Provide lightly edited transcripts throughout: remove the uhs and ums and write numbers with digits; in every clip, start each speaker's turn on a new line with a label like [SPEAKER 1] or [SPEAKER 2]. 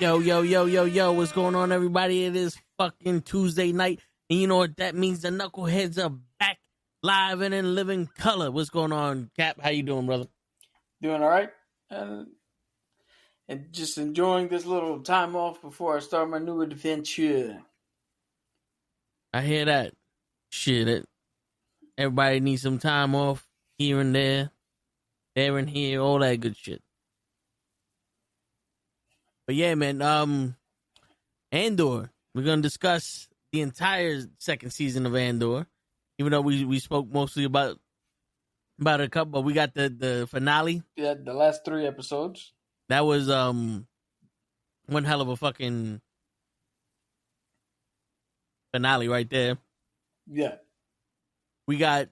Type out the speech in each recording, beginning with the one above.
[SPEAKER 1] Yo, yo, yo, yo, yo, what's going on, everybody? It is fucking Tuesday night, and you know what that means? The knuckleheads are back live and in living color. What's going on, Cap? How you doing, brother?
[SPEAKER 2] Doing all right. And just enjoying this little time off before I start my new adventure.
[SPEAKER 1] I hear that. Shit, everybody needs some time off here and there and here, all that good shit. But yeah, man, Andor. We're gonna discuss the entire second season of Andor, even though we spoke mostly about a couple, but we got the finale.
[SPEAKER 2] Yeah, the last 3 episodes.
[SPEAKER 1] That was one hell of a fucking finale right there.
[SPEAKER 2] Yeah.
[SPEAKER 1] We got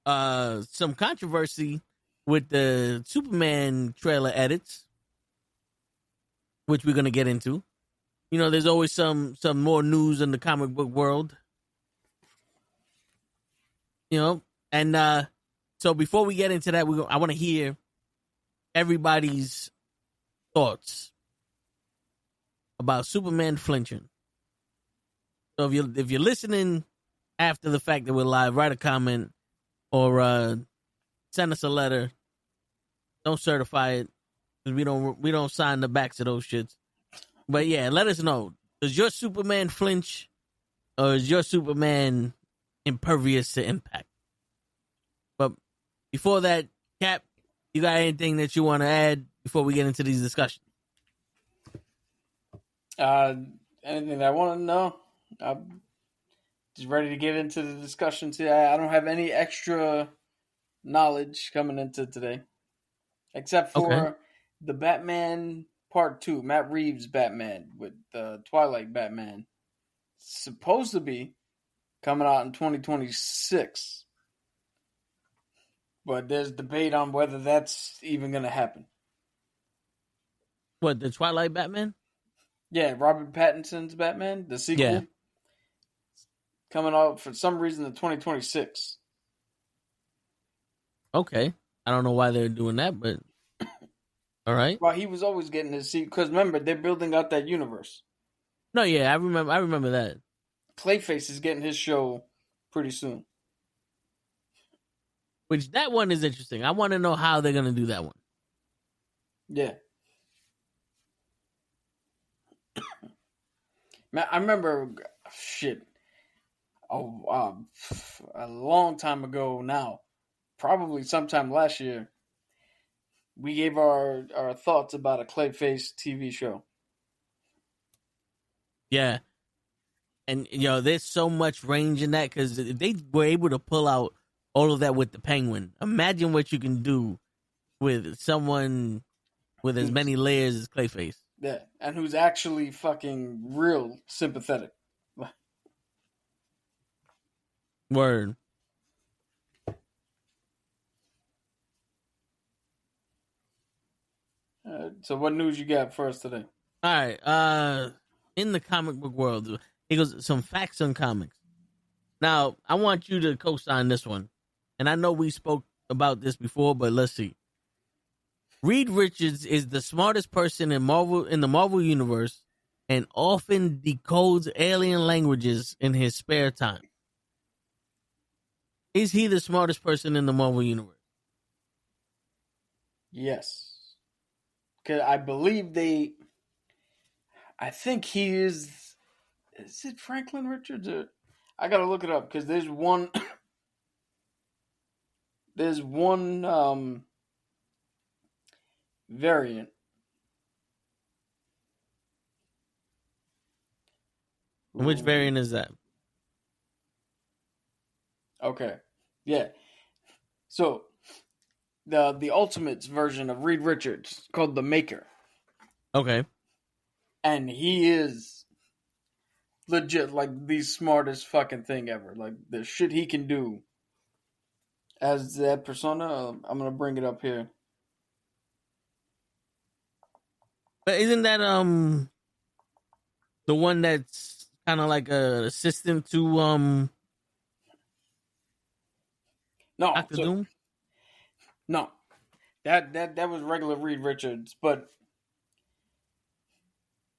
[SPEAKER 1] some controversy with the Superman trailer edits, which we're gonna get into. You know, there's always some more news in the comic book world. You know, and so before we get into that, I want to hear everybody's thoughts about Superman flinching. So if you're listening after the fact that we're live, write a comment or send us a letter. Don't certify it because we don't sign the backs of those shits. But yeah, let us know. Does your Superman flinch, or is your Superman impervious to impact? But before that, Cap, you got anything that you want to add before we get into these discussions?
[SPEAKER 2] Anything I want to know? I'm just ready to get into the discussion today. I don't have any extra knowledge coming into today, except for the Batman Part 2, Matt Reeves' Batman with the Twilight Batman. It's supposed to be coming out in 2026. But there's debate on whether that's even going to happen.
[SPEAKER 1] What, the Twilight Batman?
[SPEAKER 2] Yeah, Robert Pattinson's Batman, the sequel. Yeah. Coming out for some reason in 2026.
[SPEAKER 1] Okay. I don't know why they're doing that, but all right.
[SPEAKER 2] Well, he was always getting his sequel because remember, they're building out that universe.
[SPEAKER 1] No, yeah, I remember that.
[SPEAKER 2] Clayface is getting his show pretty soon.
[SPEAKER 1] Which, that one is interesting. I want to know how they're going to do that one.
[SPEAKER 2] Yeah. Man, I remember, a long time ago now, probably sometime last year, we gave our thoughts about a Clayface TV show.
[SPEAKER 1] Yeah. And, you know, there's so much range in that because they were able to pull out all of that with the Penguin. Imagine what you can do with someone with as many layers as Clayface.
[SPEAKER 2] Yeah, and who's actually fucking real sympathetic.
[SPEAKER 1] Word.
[SPEAKER 2] So what news you got for us today?
[SPEAKER 1] All right. In the comic book world, he goes some facts on comics. Now, I want you to co-sign this one. And I know we spoke about this before, but let's see. Reed Richards is the smartest person in the Marvel universe and often decodes alien languages in his spare time. Is he the smartest person in the Marvel universe?
[SPEAKER 2] Yes. Because I believe I think he is it Franklin Richards? I got to look it up because there's one variant.
[SPEAKER 1] Which variant is that?
[SPEAKER 2] Okay. Yeah. So the Ultimates version of Reed Richards called the Maker.
[SPEAKER 1] Okay.
[SPEAKER 2] And he is legit like the smartest fucking thing ever. Like the shit he can do as that persona. I'm gonna bring it up here.
[SPEAKER 1] But isn't that the one that's kind of like an assistant to
[SPEAKER 2] No,
[SPEAKER 1] Dr. Doom?
[SPEAKER 2] No, That was regular Reed Richards, but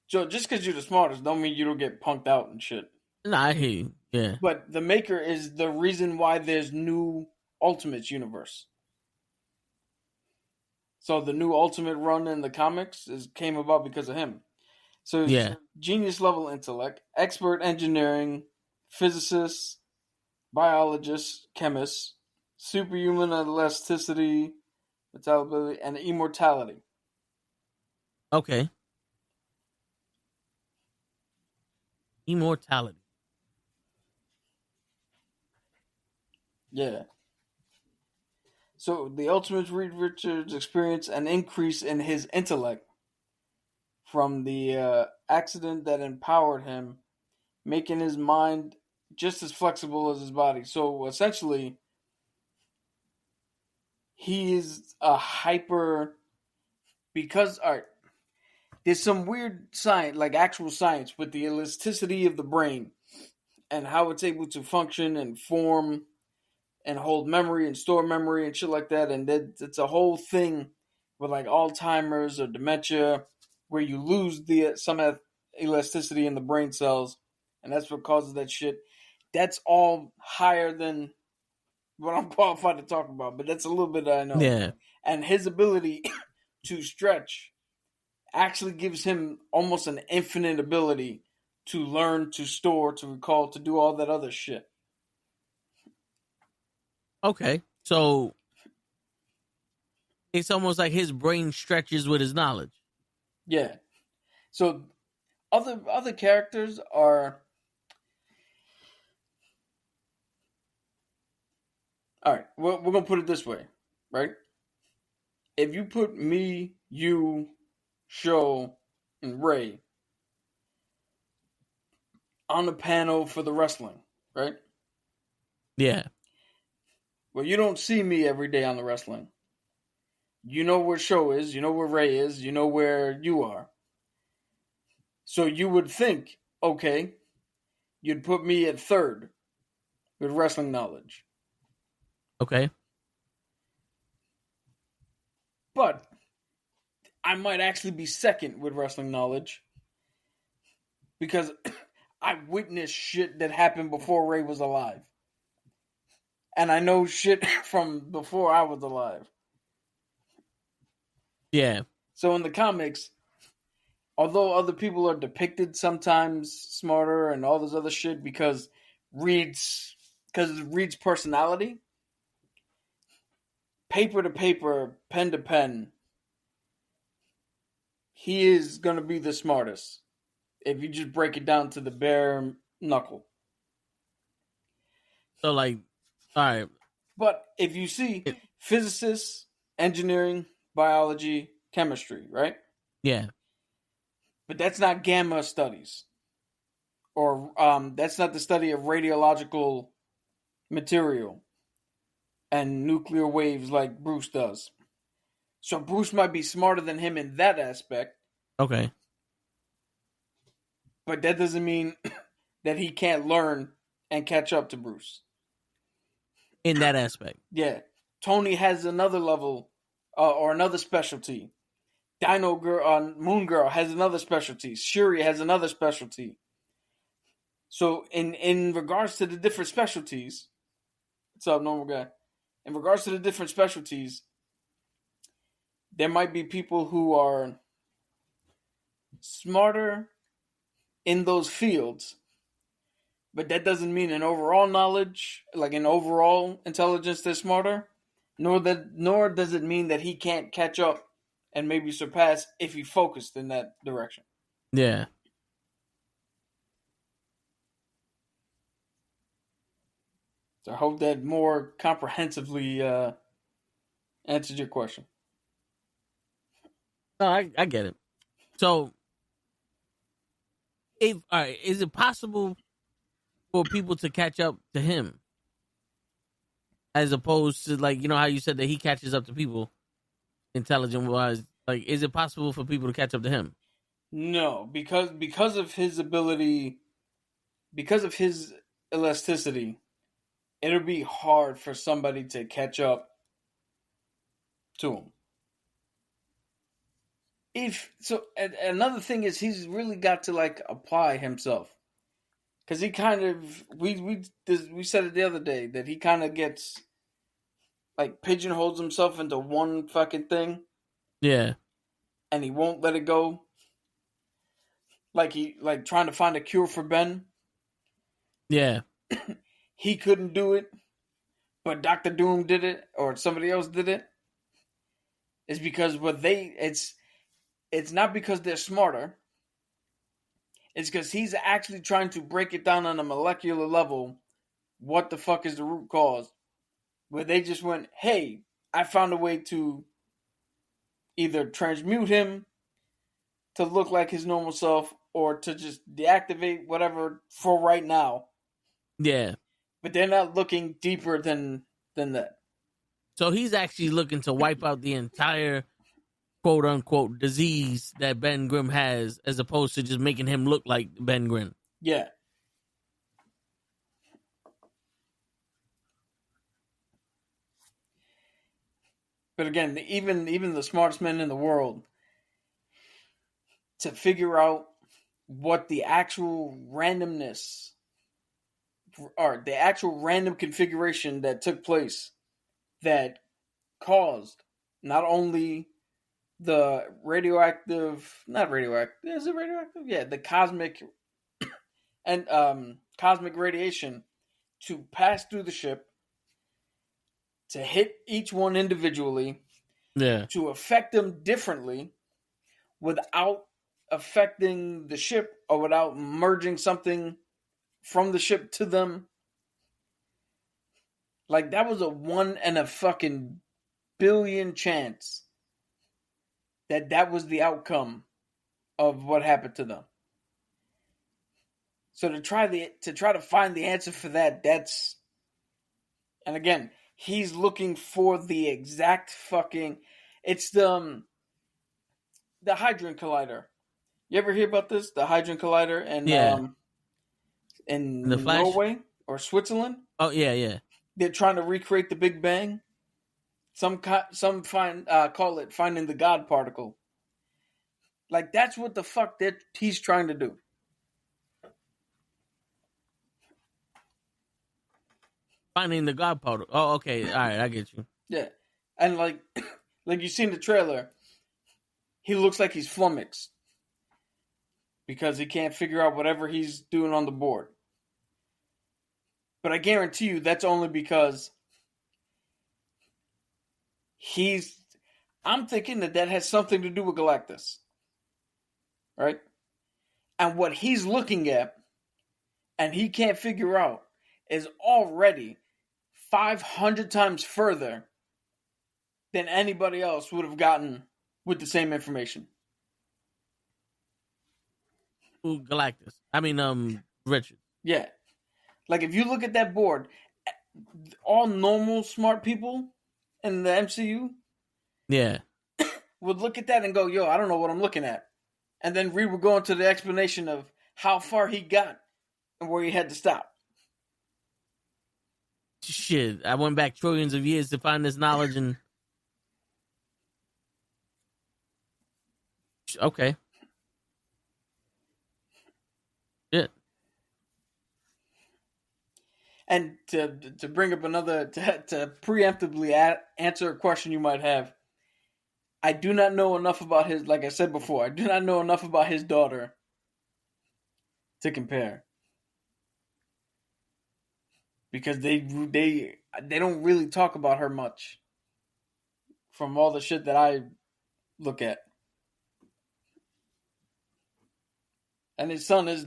[SPEAKER 2] so just because you're the smartest, don't mean you don't get punked out and shit.
[SPEAKER 1] Nah, I hear you. Yeah.
[SPEAKER 2] But the Maker is the reason why there's new Ultimates universe. So the new Ultimate run in the comics came about because of him. So
[SPEAKER 1] Yeah.
[SPEAKER 2] genius level intellect, expert engineering, physicist, biologist, chemist, superhuman elasticity, vitality, and immortality.
[SPEAKER 1] Okay. Immortality.
[SPEAKER 2] Yeah. So the Ultimates Reed Richards experience an increase in his intellect from the accident that empowered him, making his mind just as flexible as his body. So essentially, he is a hyper because all right. There's some weird science, like actual science, with the elasticity of the brain and how it's able to function and form and hold memory and store memory and shit like that. And it's a whole thing with like Alzheimer's or dementia where you lose some elasticity in the brain cells, and that's what causes that shit. That's all higher than what I'm qualified to talk about, but that's a little bit that I know.
[SPEAKER 1] Yeah.
[SPEAKER 2] And his ability to stretch actually gives him almost an infinite ability to learn, to store, to recall, to do all that other shit.
[SPEAKER 1] Okay. So it's almost like his brain stretches with his knowledge.
[SPEAKER 2] Yeah. So other characters are all right. We're gonna put it this way, right? If you put me, you, Show, and Ray on the panel for the wrestling, right?
[SPEAKER 1] Yeah.
[SPEAKER 2] Well, you don't see me every day on the wrestling. You know where Show is, you know where Ray is, you know where you are. So you would think, okay, you'd put me at third with wrestling knowledge.
[SPEAKER 1] Okay.
[SPEAKER 2] But I might actually be second with wrestling knowledge because I witnessed shit that happened before Ray was alive. And I know shit from before I was alive.
[SPEAKER 1] Yeah.
[SPEAKER 2] So in the comics, although other people are depicted sometimes smarter and all this other shit because Reed's personality, paper to paper, pen to pen, he is going to be the smartest if you just break it down to the bare knuckle.
[SPEAKER 1] So like, all right.
[SPEAKER 2] But if you see physicists, engineering, biology, chemistry, right?
[SPEAKER 1] Yeah.
[SPEAKER 2] But that's not gamma studies. Or that's not the study of radiological material and nuclear waves like Bruce does. So Bruce might be smarter than him in that aspect.
[SPEAKER 1] Okay.
[SPEAKER 2] But that doesn't mean that he can't learn and catch up to Bruce.
[SPEAKER 1] In that aspect.
[SPEAKER 2] Yeah. Tony has another level or another specialty. Dino Girl, Moon Girl has another specialty. Shuri has another specialty. So in regards to the different specialties, what's up, normal guy? In regards to the different specialties, there might be people who are smarter in those fields, but that doesn't mean in overall knowledge, like in overall intelligence, they're smarter. Nor does it mean that he can't catch up and maybe surpass if he focused in that direction.
[SPEAKER 1] Yeah.
[SPEAKER 2] So I hope that more comprehensively answered your question.
[SPEAKER 1] No, I get it. So, all right, is it possible for people to catch up to him, as opposed to like how you said that he catches up to people, intelligent wise? Like, is it possible for people to catch up to him?
[SPEAKER 2] No, because of his ability, because of his elasticity, it'll be hard for somebody to catch up to him. Another thing is he's really got to like apply himself, because he kind of we said it the other day that he kind of gets like pigeonholes himself into one fucking thing.
[SPEAKER 1] Yeah.
[SPEAKER 2] And he won't let it go. Like trying to find a cure for Ben.
[SPEAKER 1] Yeah.
[SPEAKER 2] He couldn't do it, but Dr. Doom did it, or somebody else did it. It's because it's not because they're smarter. It's because he's actually trying to break it down on a molecular level. What the fuck is the root cause? Where they just went, hey, I found a way to either transmute him to look like his normal self, or to just deactivate whatever for right now.
[SPEAKER 1] Yeah.
[SPEAKER 2] But they're not looking deeper than that.
[SPEAKER 1] So he's actually looking to wipe out the entire quote unquote disease that Ben Grimm has, as opposed to just making him look like Ben Grimm.
[SPEAKER 2] Yeah. But again, even the smartest men in the world, to figure out what the actual randomness or the actual random configuration that took place that caused not only the not radioactive, is it radioactive? Yeah, the cosmic and cosmic radiation to pass through the ship, to hit each one individually,
[SPEAKER 1] Yeah.
[SPEAKER 2] to affect them differently without affecting the ship or without merging something from the ship to them. Like, that was a 1 in a fucking billion chance that was the outcome of what happened to them. So to try to find the answer for that's, and again, he's looking for the exact fucking, it's the Hadron Collider. You ever hear about this? The Hadron Collider in
[SPEAKER 1] The Flash?
[SPEAKER 2] Norway or Switzerland?
[SPEAKER 1] Oh yeah, yeah.
[SPEAKER 2] They're trying to recreate the Big Bang. Some call it finding the God particle. Like, that's what the fuck that he's trying to do.
[SPEAKER 1] Finding the God particle. Oh, okay. All right, I get you.
[SPEAKER 2] Yeah, and like you see in the trailer, he looks like he's flummoxed because he can't figure out whatever he's doing on the board. But I guarantee you that's only because I'm thinking that has something to do with Galactus. Right? And what he's looking at and he can't figure out is already 500 times further than anybody else would have gotten with the same information.
[SPEAKER 1] Ooh, Galactus. I mean, Richard.
[SPEAKER 2] Yeah. Like, if you look at that board, all normal smart people in the MCU,
[SPEAKER 1] yeah,
[SPEAKER 2] would look at that and go, yo, I don't know what I'm looking at. And then Reed would go into the explanation of how far he got and where he had to stop.
[SPEAKER 1] Shit, I went back trillions of years to find this knowledge and... Okay. Shit.
[SPEAKER 2] And to bring up another, to preemptively answer a question you might have, I do not know enough about his, like I said before, I do not know enough about his daughter to compare. Because they don't really talk about her much from all the shit that I look at. And his son is,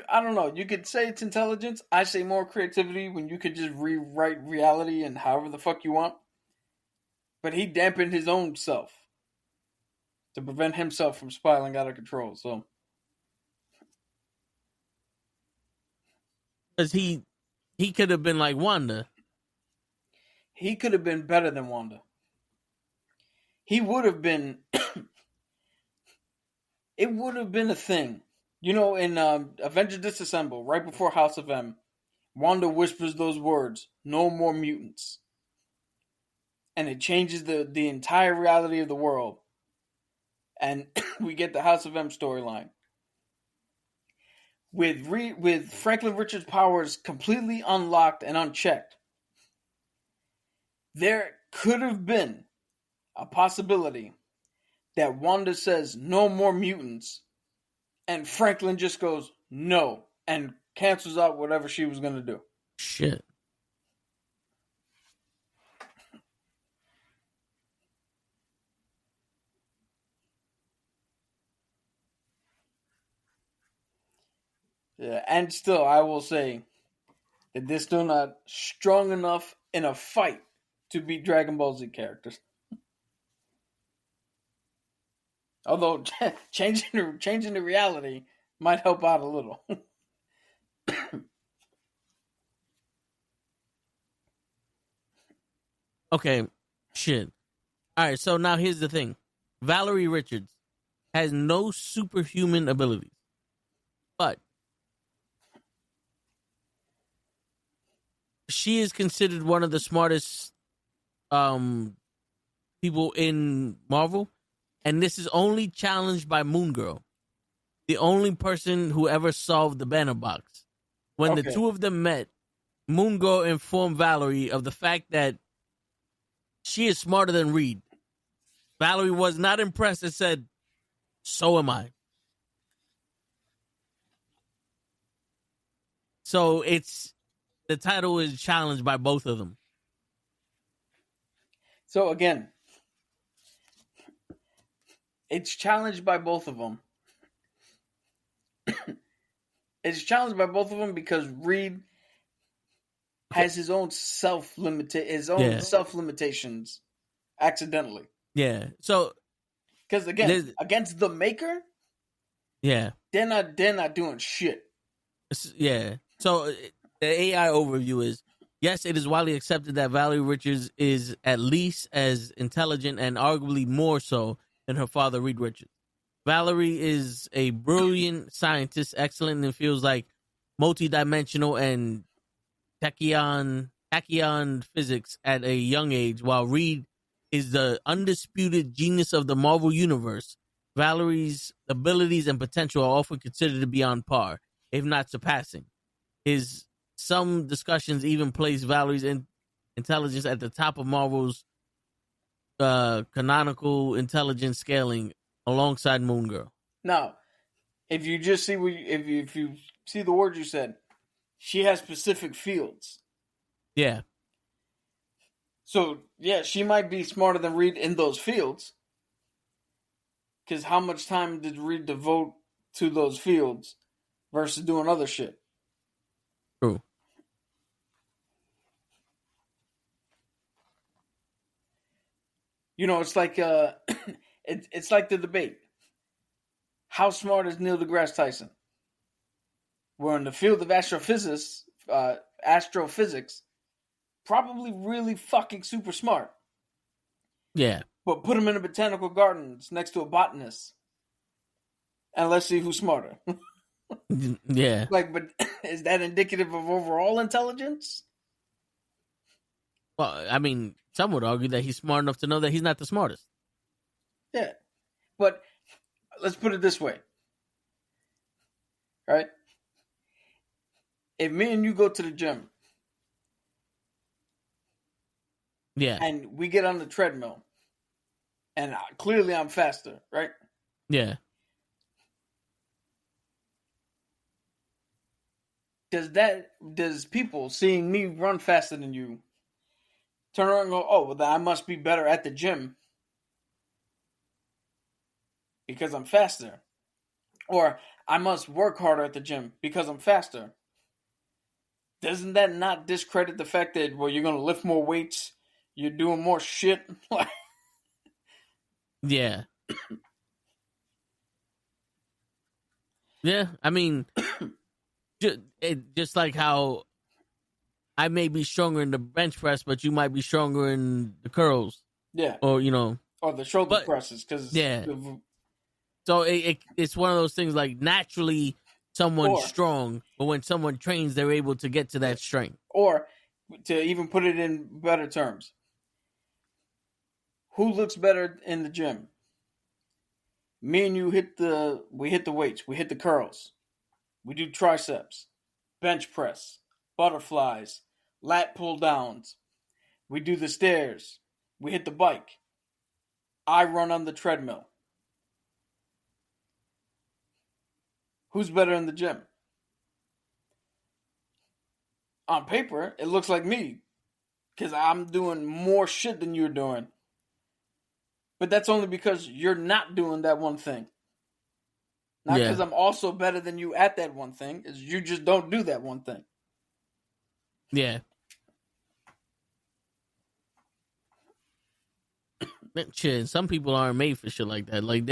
[SPEAKER 2] I don't know, you could say it's intelligence. I say more creativity when you could just rewrite reality and however the fuck you want. But he dampened his own self to prevent himself from spiraling out of control. So,
[SPEAKER 1] because he could have been like Wanda.
[SPEAKER 2] He could have been better than Wanda. He would have been. It would have been a thing. You know, in Avengers Disassemble, right before House of M, Wanda whispers those words, "No more mutants." And it changes the entire reality of the world. and we get the House of M storyline. With Franklin Richards' powers completely unlocked and unchecked, there could have been a possibility that Wanda says no more mutants, and Franklin just goes no and cancels out whatever she was going to do.
[SPEAKER 1] Shit.
[SPEAKER 2] Yeah, and still, I will say that they're still not strong enough in a fight to beat Dragon Ball Z characters. Although changing the reality might help out a little.
[SPEAKER 1] Okay, shit. All right, so now here's the thing. Valerie Richards has no superhuman abilities, but she is considered one of the smartest people in Marvel, and this is only challenged by Moon Girl, the only person who ever solved the banner box. When the two of them met, Moon Girl informed Valerie of the fact that she is smarter than Reed. Valerie was not impressed and said, "So am I." So the title is challenged by both of them.
[SPEAKER 2] So again, it's challenged by both of them. It's challenged by both of them because Reed has his own self limitations accidentally.
[SPEAKER 1] Yeah. So
[SPEAKER 2] because again, against the Maker,
[SPEAKER 1] yeah,
[SPEAKER 2] they're not doing shit.
[SPEAKER 1] Yeah. So the AI overview is, yes, it is widely accepted that Valerie Richards is at least as intelligent and arguably more so than her father, Reed Richards. Valerie is a brilliant scientist, excellent in fields like multidimensional and tachyon physics at a young age, while Reed is the undisputed genius of the Marvel Universe. Valerie's abilities and potential are often considered to be on par, if not surpassing. Some discussions even place Valerie's intelligence at the top of Marvel's canonical intelligence scaling alongside Moon Girl.
[SPEAKER 2] Now, if you just see if you see the words you said, she has specific fields.
[SPEAKER 1] Yeah.
[SPEAKER 2] So yeah, she might be smarter than Reed in those fields. Because how much time did Reed devote to those fields versus doing other shit?
[SPEAKER 1] True.
[SPEAKER 2] You know, it's like it's like the debate. How smart is Neil deGrasse Tyson? We're in the field of astrophysics, probably really fucking super smart.
[SPEAKER 1] Yeah.
[SPEAKER 2] But put him in a botanical gardens next to a botanist, and let's see who's smarter.
[SPEAKER 1] Yeah.
[SPEAKER 2] But is that indicative of overall intelligence?
[SPEAKER 1] Well, I mean, some would argue that he's smart enough to know that he's not the smartest.
[SPEAKER 2] Yeah. But let's put it this way. Right? If me and you go to the gym,
[SPEAKER 1] yeah,
[SPEAKER 2] and we get on the treadmill, and clearly I'm faster, right?
[SPEAKER 1] Yeah.
[SPEAKER 2] Does people seeing me run faster than you turn around and go, "Oh, well, then I must be better at the gym because I'm faster," or "I must work harder at the gym because I'm faster"? Doesn't that not discredit the fact that, well, you're going to lift more weights, you're doing more shit?
[SPEAKER 1] Yeah. Yeah, I mean, just like how I may be stronger in the bench press, but you might be stronger in the curls.
[SPEAKER 2] Yeah.
[SPEAKER 1] Or,
[SPEAKER 2] or the shoulder presses.
[SPEAKER 1] Yeah. So it's one of those things like naturally someone's strong, but when someone trains, they're able to get to that strength.
[SPEAKER 2] Or to even put it in better terms, who looks better in the gym? Me and you hit the weights, we hit the curls, we do triceps, bench press, butterflies, lat pull downs, we do the stairs, we hit the bike. I run on the treadmill. Who's better in the gym? On paper, it looks like me because I'm doing more shit than you're doing. But that's only because you're not doing that one thing. Not because I'm also better than you at that one thing. Is you just don't do that one thing.
[SPEAKER 1] Yeah. Shit, some people aren't made for shit like that. Like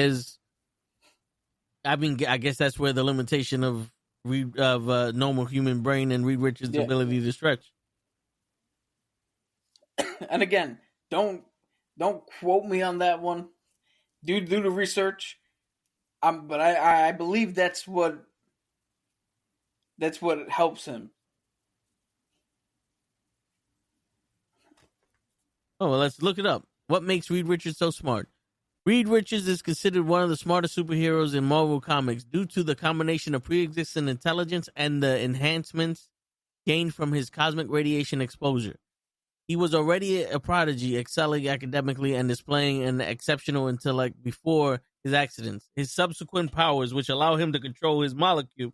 [SPEAKER 1] I guess that's where the limitation of normal human brain and Reed Richards' ability to stretch.
[SPEAKER 2] And again, don't quote me on that one. Do the research. But I believe that's what helps him.
[SPEAKER 1] Oh, well, let's look it up. What makes Reed Richards so smart? Reed Richards is considered one of the smartest superheroes in Marvel Comics due to the combination of pre-existing intelligence and the enhancements gained from his cosmic radiation exposure. He was already a prodigy, excelling academically and displaying an exceptional intellect before his accidents. His subsequent powers, which allow him to control his molecular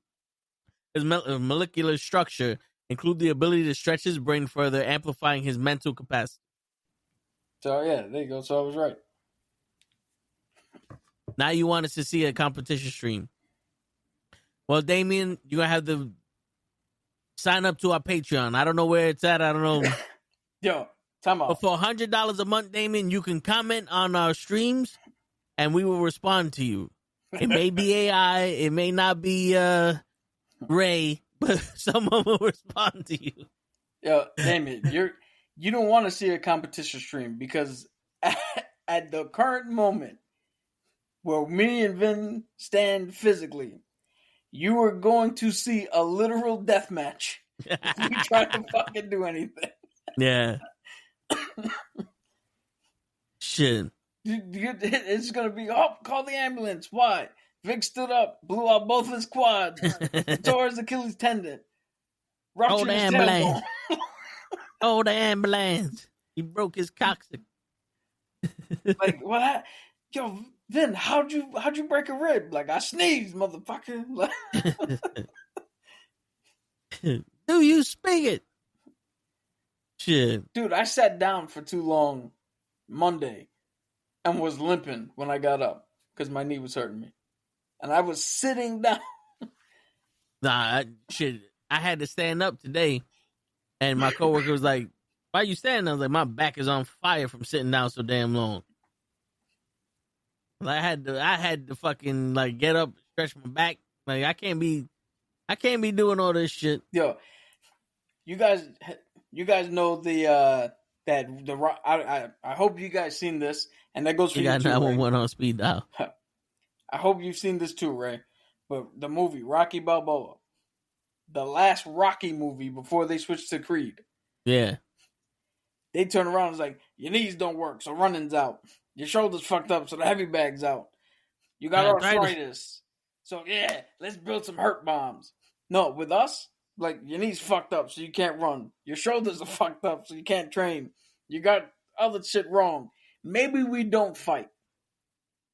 [SPEAKER 1] structure, include the ability to stretch his brain further, amplifying his mental capacity.
[SPEAKER 2] So, yeah, there you go. So I was right.
[SPEAKER 1] Now you want us to see a competition stream. Well, Damien, you're going to have to sign up to our Patreon. I don't know where it's at. I don't know.
[SPEAKER 2] Yo, time out.
[SPEAKER 1] But for $100 a month, Damien, you can comment on our streams, and we will respond to you. It may be AI. It may not be Ray, but someone will respond to you.
[SPEAKER 2] Yo, Damien, you don't want to see a competition stream because at the current moment where me and Vin stand physically, you are going to see a literal death match if we try to fucking do anything.
[SPEAKER 1] Yeah. Shit.
[SPEAKER 2] It's going to be, call the ambulance. Why? Vic stood up, blew out both his quads, tore his Achilles tendon, ruptured his tailbone.
[SPEAKER 1] Oh, the ambulance. He broke his coccyx.
[SPEAKER 2] Like, what? Yo, Vin, how'd you break a rib? Like, I sneezed, motherfucker.
[SPEAKER 1] Do you speak it? Shit.
[SPEAKER 2] Dude, I sat down for too long Monday and was limping when I got up because my knee was hurting me. And I was sitting down.
[SPEAKER 1] Nah, I had to stand up today. And my coworker was like, "Why you standing?" I was like, "My back is on fire from sitting down so damn long." Like, I had to fucking like get up, stretch my back. Like I can't be doing all this shit.
[SPEAKER 2] Yo, you guys know I hope you guys seen this, and that goes for you
[SPEAKER 1] got
[SPEAKER 2] too.
[SPEAKER 1] 911 on speed dial.
[SPEAKER 2] I hope you've seen this too, Ray. But the movie Rocky Balboa. The last Rocky movie before they switched to Creed.
[SPEAKER 1] Yeah.
[SPEAKER 2] They turn around and was like, your knees don't work, so running's out. Your shoulders fucked up, so the heavy bag's out. You got arthritis. So yeah, let's build some hurt bombs. No, with us, like your knees fucked up, so you can't run. Your shoulders are fucked up, so you can't train. You got other shit wrong. Maybe we don't fight.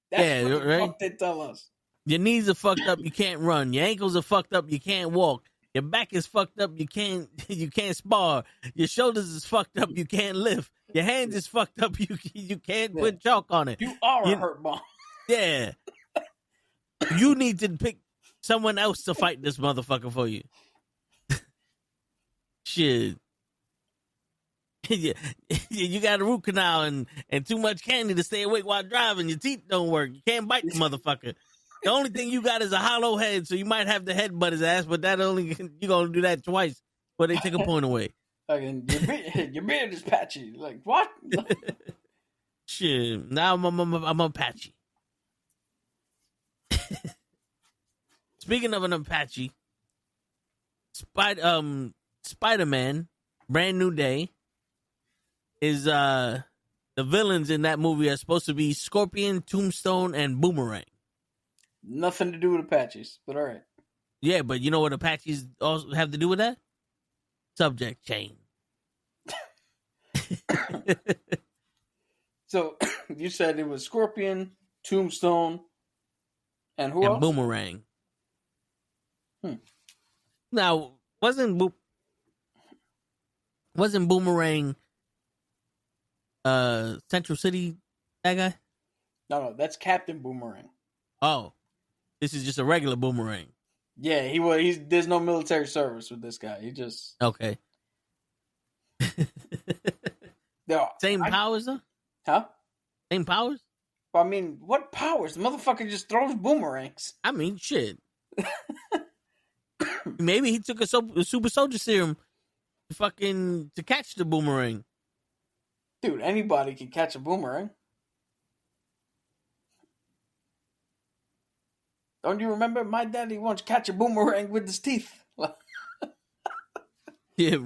[SPEAKER 2] That's what the fuck they tell us.
[SPEAKER 1] Your knees are fucked up, you can't run. Your ankles are fucked up, you can't walk. Your back is fucked up, you can't spar. Your shoulders is fucked up, you can't lift. Your hands is fucked up, you can't put chalk on it.
[SPEAKER 2] You are a hurt bomb.
[SPEAKER 1] Yeah. You need to pick someone else to fight this motherfucker for you. Shit. You got a root canal and too much candy to stay awake while driving. Your teeth don't work. You can't bite the motherfucker. The only thing you got is a hollow head, so you might have to headbutt his ass, but you're gonna do that twice, but they take a point away.
[SPEAKER 2] Your beard is patchy. Like what?
[SPEAKER 1] Shit. Now I'm Apache. Speaking of an Apache, Spider-Man, Brand New Day, is the villains in that movie are supposed to be Scorpion, Tombstone, and Boomerang.
[SPEAKER 2] Nothing to do with Apaches, but all right.
[SPEAKER 1] Yeah, but you know what Apaches also have to do with that? Subject chain.
[SPEAKER 2] So you said it was Scorpion, Tombstone, and who
[SPEAKER 1] And
[SPEAKER 2] else?
[SPEAKER 1] Boomerang. Now, wasn't Boomerang Central City that guy?
[SPEAKER 2] No, that's Captain Boomerang.
[SPEAKER 1] Oh, this is just a regular Boomerang.
[SPEAKER 2] Yeah, he was. There's no military service with this guy. He just
[SPEAKER 1] Okay. Same powers though?
[SPEAKER 2] Huh?
[SPEAKER 1] Same powers?
[SPEAKER 2] I mean, what powers? The motherfucker just throws boomerangs.
[SPEAKER 1] I mean, shit. Maybe he took a super soldier serum to catch the boomerang.
[SPEAKER 2] Dude, anybody can catch a boomerang. Don't you remember? My daddy once catch a boomerang with his teeth.
[SPEAKER 1] Yeah.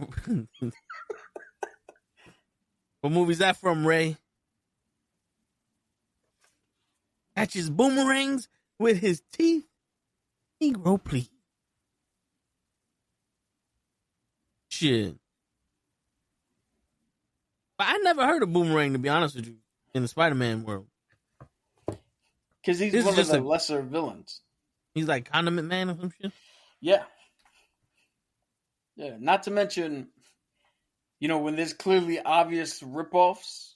[SPEAKER 1] What movie's that from, Ray? Catches boomerangs with his teeth? Negro, please. Shit. But I never heard of Boomerang, to be honest with you, in the Spider-Man world.
[SPEAKER 2] Because he's one of the lesser villains.
[SPEAKER 1] He's like Condiment Man or some shit?
[SPEAKER 2] Yeah. Yeah, not to mention, when there's clearly obvious ripoffs,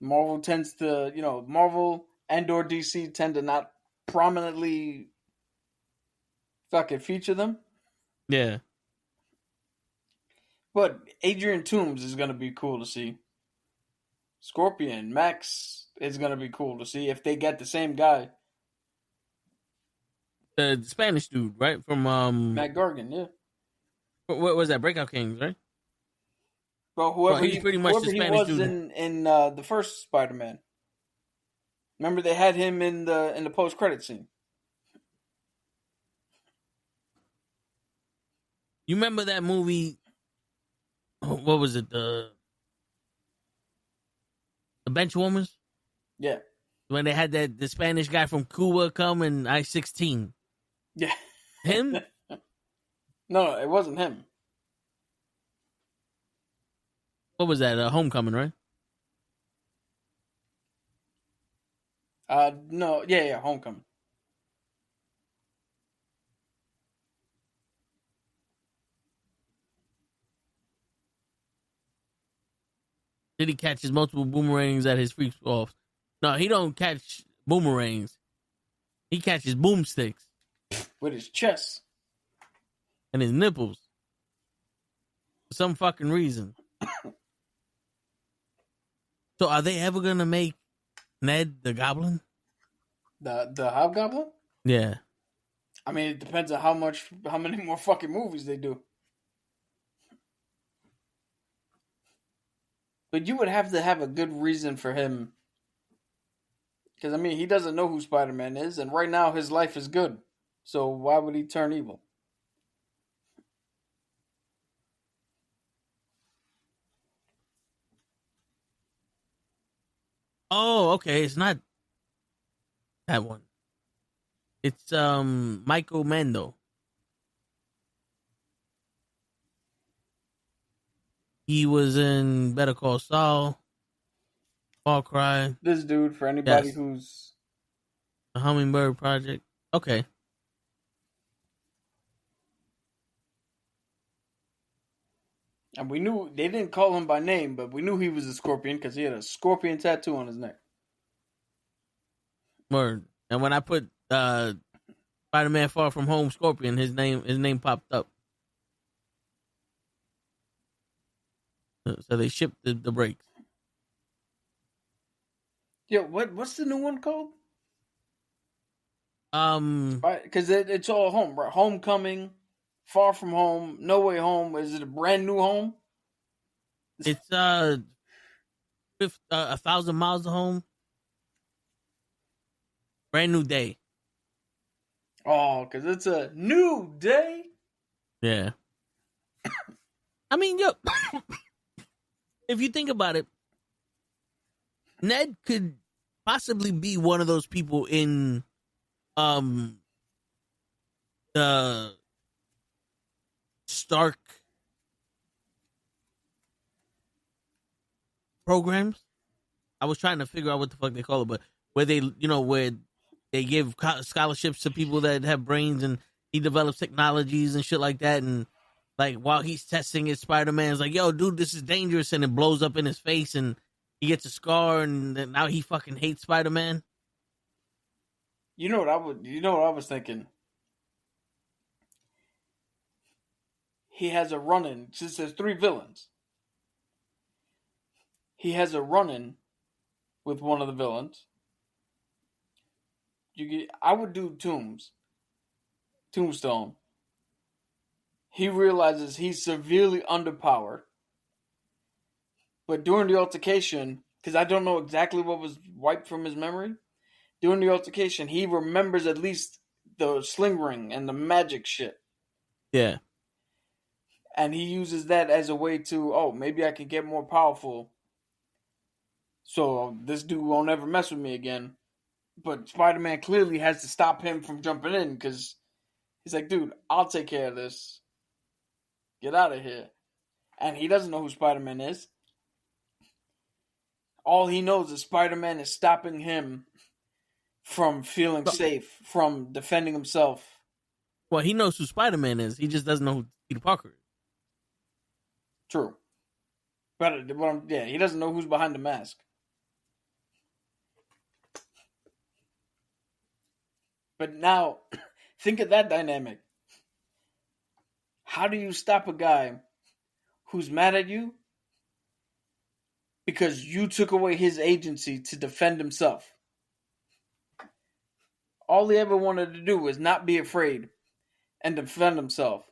[SPEAKER 2] Marvel tends to, Marvel and/or DC tend to not prominently fucking feature them.
[SPEAKER 1] Yeah.
[SPEAKER 2] But Adrian Toomes is going to be cool to see. Scorpion, Max is going to be cool to see if they get the same guy.
[SPEAKER 1] The Spanish dude, right? From
[SPEAKER 2] Matt Gargan, yeah.
[SPEAKER 1] What was that? Breakout Kings, right?
[SPEAKER 2] But whoever
[SPEAKER 1] he's pretty much the Spanish dude
[SPEAKER 2] in the first Spider-Man. Remember they had him in the post-credit scene.
[SPEAKER 1] You remember that movie? What was it? The Benchwarmers?
[SPEAKER 2] Yeah.
[SPEAKER 1] When they had the Spanish guy from Cuba come in I-16.
[SPEAKER 2] Yeah.
[SPEAKER 1] Him?
[SPEAKER 2] No, it wasn't him.
[SPEAKER 1] What was that? Homecoming, right?
[SPEAKER 2] No. Yeah, Homecoming.
[SPEAKER 1] Did he catch his multiple boomerangs at his freak offs? No, he don't catch boomerangs. He catches boomsticks.
[SPEAKER 2] With his chest.
[SPEAKER 1] And his nipples. For some fucking reason. So are they ever going to make Ned the Goblin?
[SPEAKER 2] The Hobgoblin?
[SPEAKER 1] Yeah.
[SPEAKER 2] I mean, it depends on how many more fucking movies they do. But you would have to have a good reason for him. Because, I mean, he doesn't know who Spider-Man is, and right now his life is good. So why would he turn evil?
[SPEAKER 1] Oh, okay. It's not that one. It's Michael Mando. He was in Better Call Saul, Far Cry.
[SPEAKER 2] This dude, for anybody who's...
[SPEAKER 1] The Hummingbird Project. Okay.
[SPEAKER 2] And we knew, they didn't call him by name, but we knew he was a scorpion because he had a scorpion tattoo on his neck.
[SPEAKER 1] Word. And when I put Spider-Man Far From Home Scorpion, his name popped up. So they shipped the breaks.
[SPEAKER 2] Yeah, what's the new one called? Because it's all home, right? Homecoming, Far From Home, No Way Home. Is it a brand new home?
[SPEAKER 1] It's 1,000 miles to home. Brand new day.
[SPEAKER 2] Oh, because it's a new day.
[SPEAKER 1] Yeah. I mean, yo, if you think about it, Ned could possibly be one of those people in um the Stark programs. I was trying to figure out what the fuck they call it, but where they give scholarships to people that have brains, and he develops technologies and shit like that. And like while he's testing it, Spider-Man's like, "Yo, dude, this is dangerous," and it blows up in his face, and he gets a scar, and then now he fucking hates Spider-Man.
[SPEAKER 2] You know what I was thinking? He has a run-in, since there's 3 villains. He has a run-in with one of the villains. I would do Tombstone. He realizes he's severely underpowered. But during the altercation, because I don't know exactly what was wiped from his memory, during the altercation, he remembers at least the sling ring and the magic shit.
[SPEAKER 1] Yeah.
[SPEAKER 2] And he uses that as a way to, maybe I can get more powerful, so this dude won't ever mess with me again. But Spider-Man clearly has to stop him from jumping in, because he's like, dude, I'll take care of this. Get out of here. And he doesn't know who Spider-Man is. All he knows is Spider-Man is stopping him from feeling safe, from defending himself.
[SPEAKER 1] Well, he knows who Spider-Man is. He just doesn't know who Peter Parker is.
[SPEAKER 2] True. But he doesn't know who's behind the mask. But now, think of that dynamic. How do you stop a guy who's mad at you because you took away his agency to defend himself? All he ever wanted to do was not be afraid and defend himself.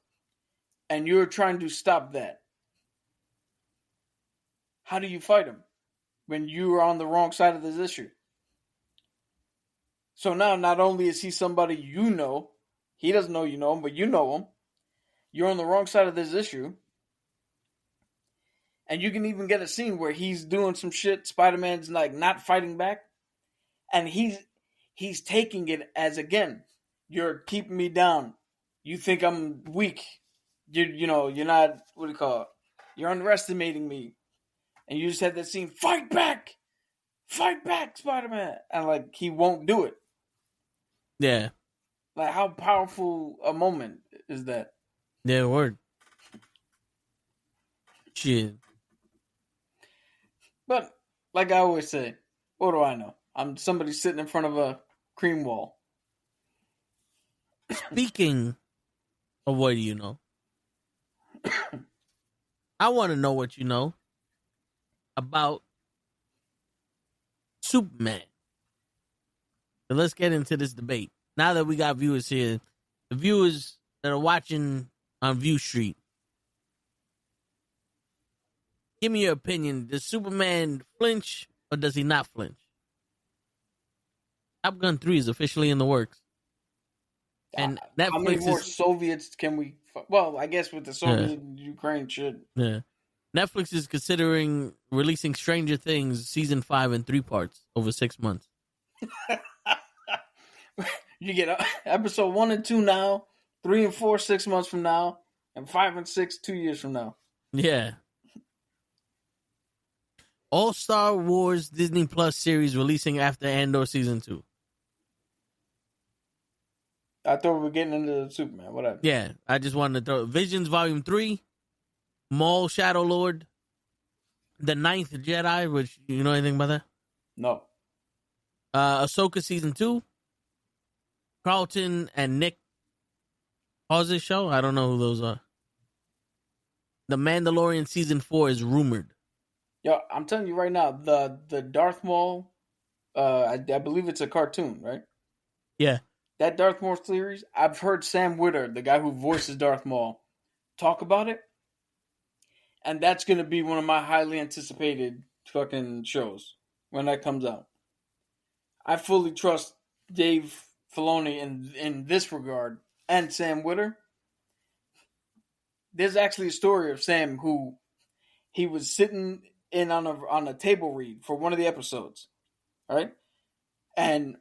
[SPEAKER 2] And you're trying to stop that. How do you fight him when you are on the wrong side of this issue? So now, not only is he somebody you know, he doesn't know you know him, but you know him. You're on the wrong side of this issue. And you can even get a scene where he's doing some shit, Spider-Man's like not fighting back. And he's taking it as, again, you're keeping me down. You think I'm weak. You're not, what do you call it? You're underestimating me. And you just had that scene, fight back, Spider-Man. And like, he won't do it.
[SPEAKER 1] Yeah.
[SPEAKER 2] Like, how powerful a moment is that?
[SPEAKER 1] Yeah, word. Shit.
[SPEAKER 2] But, like I always say, what do I know? I'm somebody sitting in front of a cream wall.
[SPEAKER 1] Speaking of what do you know, I want to know what you know about Superman. So let's get into this debate. Now that we got viewers here, the viewers that are watching on View Street, give me your opinion. Does Superman flinch or does he not flinch? Top Gun 3 is officially in the works. And Netflix
[SPEAKER 2] how many more Soviets can we... Well, I guess with the Soviet Ukraine shit.
[SPEAKER 1] Yeah. Netflix is considering releasing Stranger Things Season 5 in 3 parts over 6 months.
[SPEAKER 2] You get episode 1 and 2 now, 3 and 4 6 months from now, and 5 and 6 2 years from now.
[SPEAKER 1] Yeah. All Star Wars Disney Plus series releasing after Andor Season 2.
[SPEAKER 2] I thought we were getting into Superman. Whatever.
[SPEAKER 1] Yeah, I just wanted to throw Visions Volume 3, Maul Shadow Lord, The Ninth Jedi, which, you know anything about that?
[SPEAKER 2] No.
[SPEAKER 1] Ahsoka Season 2, Carlton and Nick Hawes' show. I don't know who those are. The Mandalorian Season 4 is rumored.
[SPEAKER 2] Yo, I'm telling you right now, the Darth Maul, I believe it's a cartoon, right?
[SPEAKER 1] Yeah.
[SPEAKER 2] That Darth Maul series, I've heard Sam Witter, the guy who voices Darth Maul, talk about it. And that's going to be one of my highly anticipated fucking shows when that comes out. I fully trust Dave Filoni in this regard, and Sam Witter. There's actually a story of Sam who he was sitting in on a table read for one of the episodes, right? And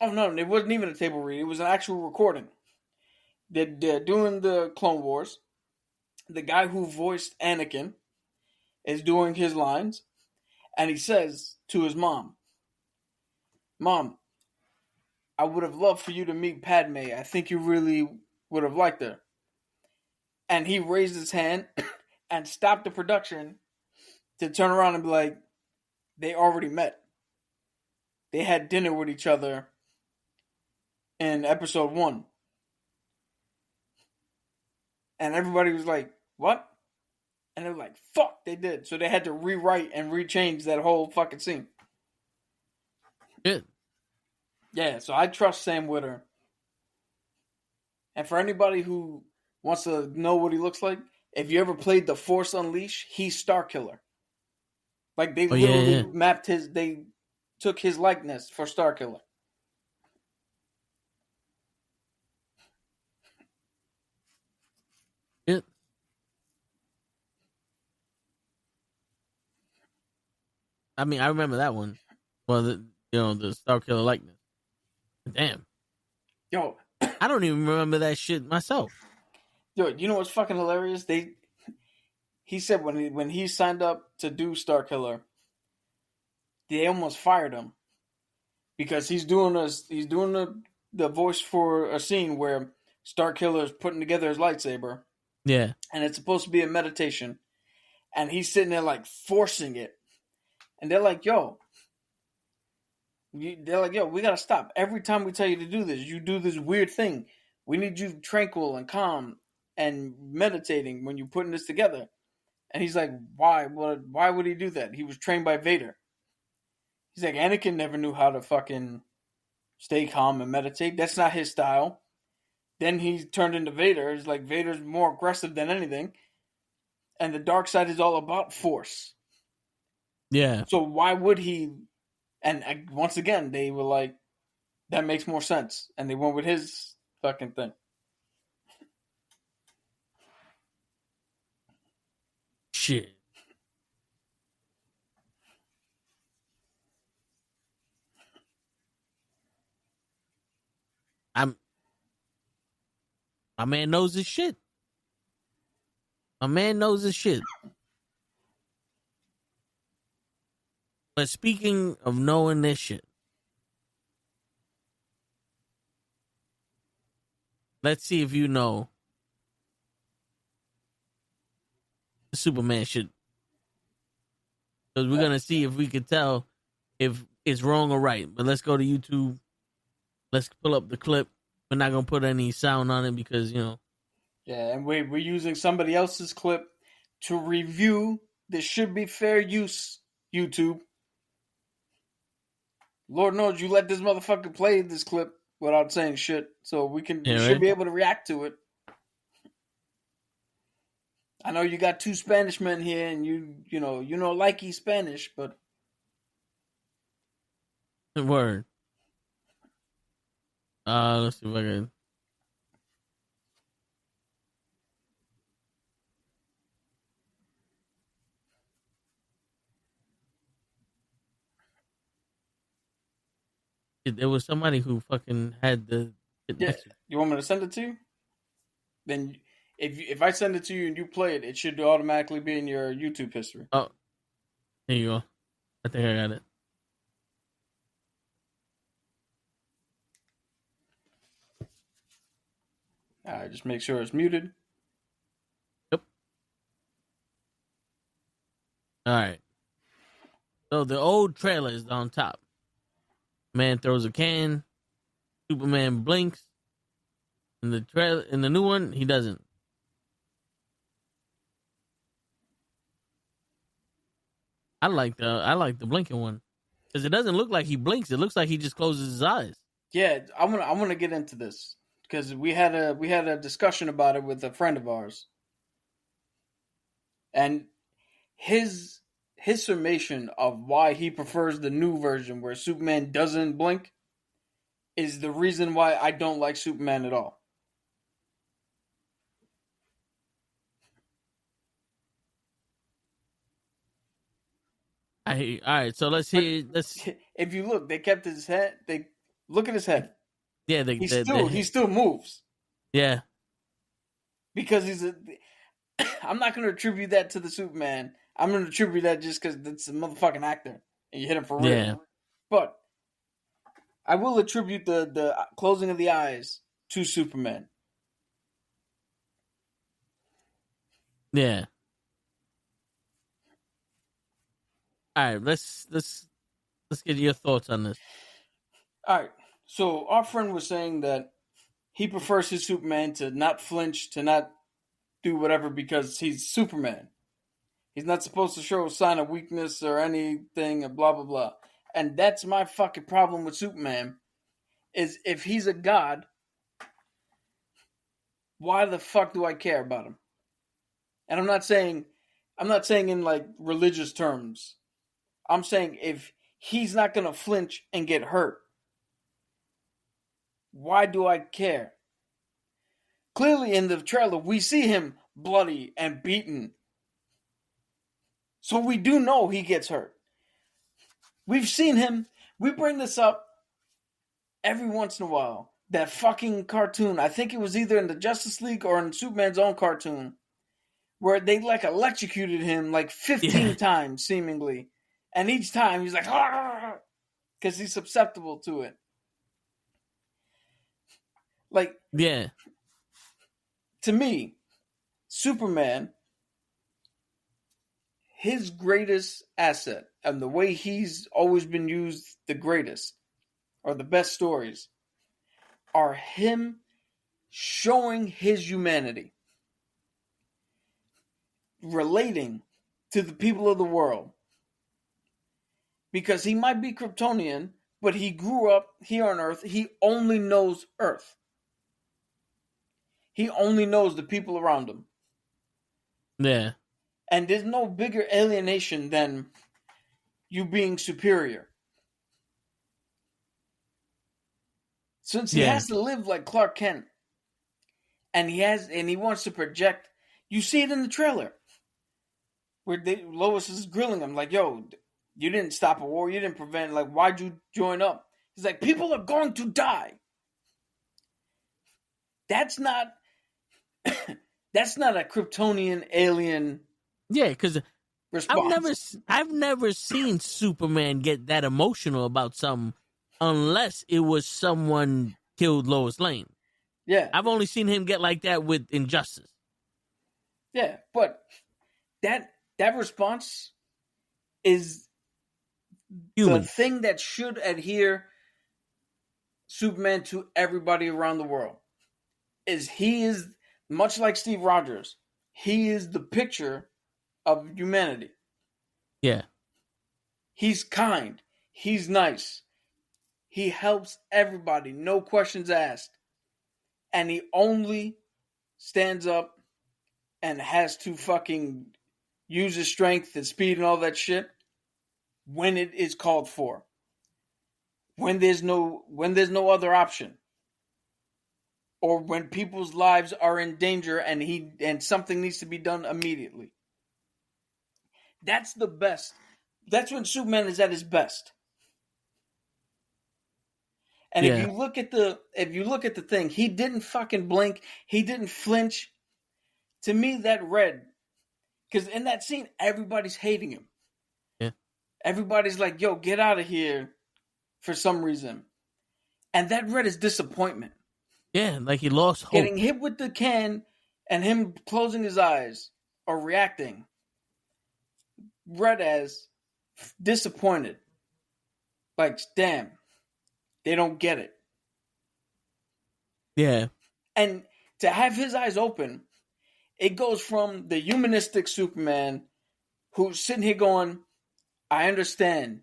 [SPEAKER 2] Oh no, it wasn't even a table read. It was an actual recording. They're doing the Clone Wars. The guy who voiced Anakin is doing his lines, and he says to his mom, "Mom, I would have loved for you to meet Padme. I think you really would have liked her." And he raised his hand and stopped the production to turn around and be like, they already met. They had dinner with each other in episode 1. And everybody was like, what? And they were like, fuck, they did. So they had to rewrite and rechange that whole fucking scene.
[SPEAKER 1] Good.
[SPEAKER 2] Yeah, so I trust Sam Witwer. And for anybody who wants to know what he looks like, if you ever played The Force Unleashed, he's Starkiller. Like they literally mapped they took his likeness for Starkiller.
[SPEAKER 1] Yeah. I mean, I remember that one. Well, the Starkiller likeness. Damn.
[SPEAKER 2] Yo,
[SPEAKER 1] I don't even remember that shit myself.
[SPEAKER 2] Yo, you know what's fucking hilarious? He said when he signed up to do Starkiller, they almost fired him because he's doing the voice for a scene where Starkiller is putting together his lightsaber.
[SPEAKER 1] Yeah,
[SPEAKER 2] and it's supposed to be a meditation, and he's sitting there like forcing it, and they're like, "Yo." We gotta stop. Every time we tell you to do this, you do this weird thing. We need you tranquil and calm and meditating when you're putting this together. And he's like, why? Why would he do that? He was trained by Vader. He's like, Anakin never knew how to fucking stay calm and meditate. That's not his style. Then he turned into Vader. It's like Vader's more aggressive than anything. And the dark side is all about force.
[SPEAKER 1] Yeah.
[SPEAKER 2] So why would he... And once again, they were like, that makes more sense. And they went with his fucking thing.
[SPEAKER 1] Shit. My man knows his shit. My man knows his shit. But speaking of knowing this shit, let's see if you know the Superman shit. Because we're going to see if we can tell if it's wrong or right. But let's go to YouTube. Let's pull up the clip. We're not going to put any sound on it because,
[SPEAKER 2] Yeah, and we're using somebody else's clip to review This Should Be Fair Use, YouTube. Lord knows you let this motherfucker play this clip without saying shit, so we should be able to react to it. I know you got two Spanish men here, and you know likey Spanish, but
[SPEAKER 1] word. Let's see if I can. There was somebody who fucking had the.
[SPEAKER 2] Yeah, you want me to send it to you? Then, if I send it to you and you play it, it should automatically be in your YouTube history.
[SPEAKER 1] Oh, there you go. I think I got it.
[SPEAKER 2] All right, just make sure it's muted.
[SPEAKER 1] Yep. All right. So the old trailer is on top. Man throws a can. Superman blinks. In the new one, he doesn't. I like the blinking one because it doesn't look like he blinks. It looks like he just closes his eyes.
[SPEAKER 2] Yeah, I'm gonna get into this because we had a discussion about it with a friend of ours, and his summation of why he prefers the new version where Superman doesn't blink is the reason why I don't like Superman at all.
[SPEAKER 1] All right, so let's hear.
[SPEAKER 2] If you look, they kept his head. Look at his head.
[SPEAKER 1] Yeah,
[SPEAKER 2] He still moves
[SPEAKER 1] yeah,
[SPEAKER 2] because he's a. I'm not going to attribute that to the Superman. I'm going to attribute that just because it's a motherfucking actor and you hit him for real.
[SPEAKER 1] Yeah.
[SPEAKER 2] But I will attribute the closing of the eyes to Superman.
[SPEAKER 1] Yeah. All right, let's get your thoughts on this.
[SPEAKER 2] All right. So our friend was saying that he prefers his Superman to not flinch, to not do whatever because he's Superman. He's not supposed to show a sign of weakness or anything, and blah, blah, blah. And that's my fucking problem with Superman, is if he's a god, why the fuck do I care about him? And I'm not saying in like religious terms. I'm saying if he's not going to flinch and get hurt, why do I care? Clearly in the trailer, we see him bloody and beaten. So we do know he gets hurt. We've seen him. We bring this up every once in a while. That fucking cartoon, I think it was either in the Justice League or in Superman's own cartoon, where they like electrocuted him like 15 times, seemingly. And each time he's like, because he's susceptible to it. Like,
[SPEAKER 1] yeah,
[SPEAKER 2] to me, Superman, his greatest asset, and the way he's always been used the greatest, or the best stories, are him showing his humanity. Relating to the people of the world. Because he might be Kryptonian, but he grew up here on Earth. He only knows Earth. He only knows the people around him.
[SPEAKER 1] Yeah.
[SPEAKER 2] And there's no bigger alienation than you being superior. Since he has to live like Clark Kent, and he wants to project, you see it in the trailer, where Lois is grilling him like, "Yo, you didn't stop a war, you didn't prevent. Like, why'd you join up?" He's like, "People are going to die." That's not a Kryptonian alien.
[SPEAKER 1] Yeah, because
[SPEAKER 2] response.
[SPEAKER 1] I've never seen Superman get that emotional about something unless it was someone killed Lois Lane.
[SPEAKER 2] Yeah.
[SPEAKER 1] I've only seen him get like that with Injustice.
[SPEAKER 2] Yeah, but that response is
[SPEAKER 1] human.
[SPEAKER 2] The thing that should adhere Superman to everybody around the world. He is much like Steve Rogers. He is the picture of humanity.
[SPEAKER 1] Yeah.
[SPEAKER 2] He's kind. He's nice. He helps everybody. No questions asked. And he only stands up and has to fucking use his strength and speed and all that shit when it is called for. When there's no other option. Or when people's lives are in danger and something needs to be done immediately. That's the best. That's when Superman is at his best. And if you look at the thing, he didn't fucking blink. He didn't flinch. To me, that red, because in that scene, everybody's hating him.
[SPEAKER 1] Yeah.
[SPEAKER 2] Everybody's like, "Yo, get out of here," for some reason. And that red is disappointment.
[SPEAKER 1] Yeah, like he lost hope.
[SPEAKER 2] Getting hit with the can and him closing his eyes or reacting. Read as disappointed. Like, damn, they don't get it.
[SPEAKER 1] Yeah.
[SPEAKER 2] And to have his eyes open, it goes from the humanistic Superman who's sitting here going, "I understand.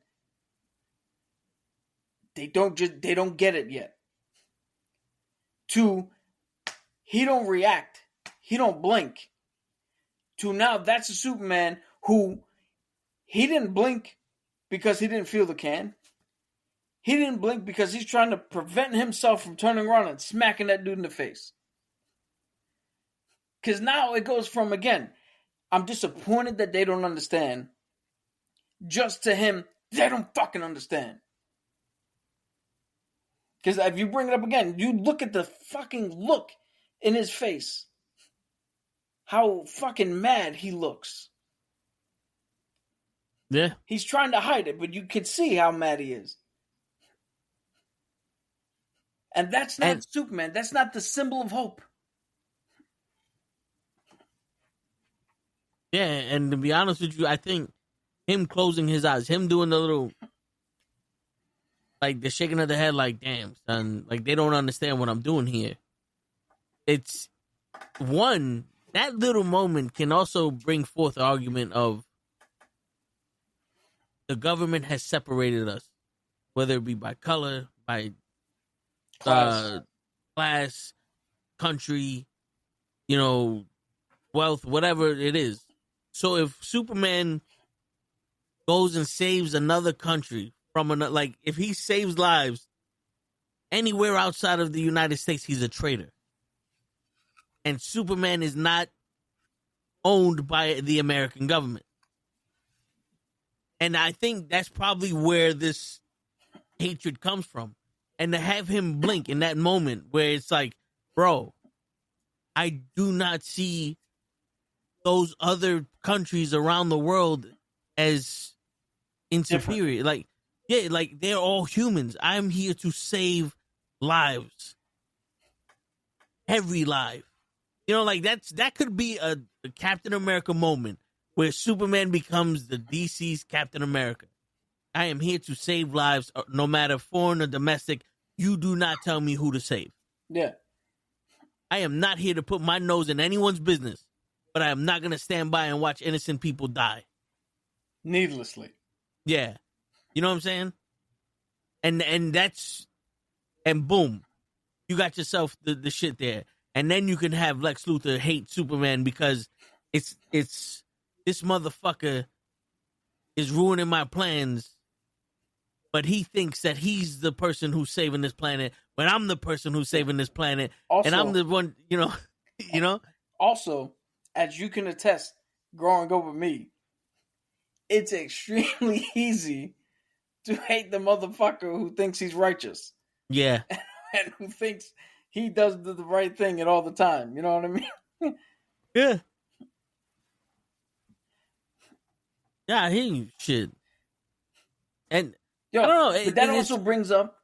[SPEAKER 2] They don't get it yet." To he don't react. He don't blink. To now that's a Superman who he didn't blink because he didn't feel the can. He didn't blink because he's trying to prevent himself from turning around and smacking that dude in the face. Because now it goes from, again, I'm disappointed that they don't understand, just to him, they don't fucking understand. Because if you bring it up again, you look at the fucking look in his face. How fucking mad he looks.
[SPEAKER 1] Yeah.
[SPEAKER 2] He's trying to hide it, but you can see how mad he is. And that's not Superman. That's not the symbol of hope.
[SPEAKER 1] Yeah, and to be honest with you, I think him closing his eyes, him doing the little, like the shaking of the head, like, damn, son, like they don't understand what I'm doing here. It's one, that little moment can also bring forth the argument of the government has separated us, whether it be by color, by class, country, wealth, whatever it is. So if Superman goes and saves another country from another, like if he saves lives anywhere outside of the United States, he's a traitor. And Superman is not owned by the American government. And I think that's probably where this hatred comes from. And to have him blink in that moment where it's like, bro, I do not see those other countries around the world as inferior. Like, yeah, like they're all humans. I'm here to save lives. Every life. Like that could be a Captain America moment where Superman becomes the DC's Captain America. I am here to save lives, no matter foreign or domestic. You do not tell me who to save.
[SPEAKER 2] Yeah.
[SPEAKER 1] I am not here to put my nose in anyone's business, but I am not going to stand by and watch innocent people die.
[SPEAKER 2] Needlessly.
[SPEAKER 1] Yeah. You know what I'm saying? And boom, you got yourself the shit there. And then you can have Lex Luthor hate Superman because it's this motherfucker is ruining my plans, but he thinks that he's the person who's saving this planet when I'm the person who's saving this planet,
[SPEAKER 2] also,
[SPEAKER 1] and I'm the one,
[SPEAKER 2] Also, as you can attest, growing up with me, it's extremely easy to hate the motherfucker who thinks he's righteous.
[SPEAKER 1] Yeah.
[SPEAKER 2] And who thinks he does the right thing at all the time. You know what I mean?
[SPEAKER 1] Yeah. Yeah, I hear you. Shit. And I don't know.
[SPEAKER 2] But that also brings up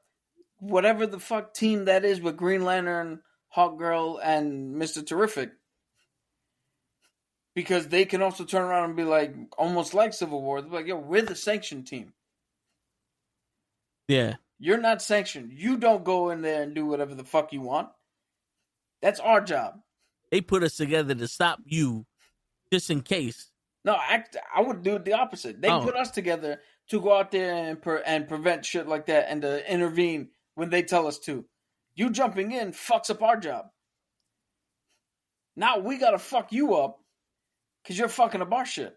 [SPEAKER 2] whatever the fuck team that is with Green Lantern, Hawkgirl, and Mr. Terrific. Because they can also turn around and be like, almost like Civil War. They're like, yo, we're the sanctioned team.
[SPEAKER 1] Yeah.
[SPEAKER 2] You're not sanctioned. You don't go in there and do whatever the fuck you want. That's our job.
[SPEAKER 1] They put us together to stop you, just in case.
[SPEAKER 2] No, I would do the opposite. They put us together to go out there and prevent shit like that and to intervene when they tell us to. You jumping in fucks up our job. Now we gotta fuck you up because you're fucking up our shit.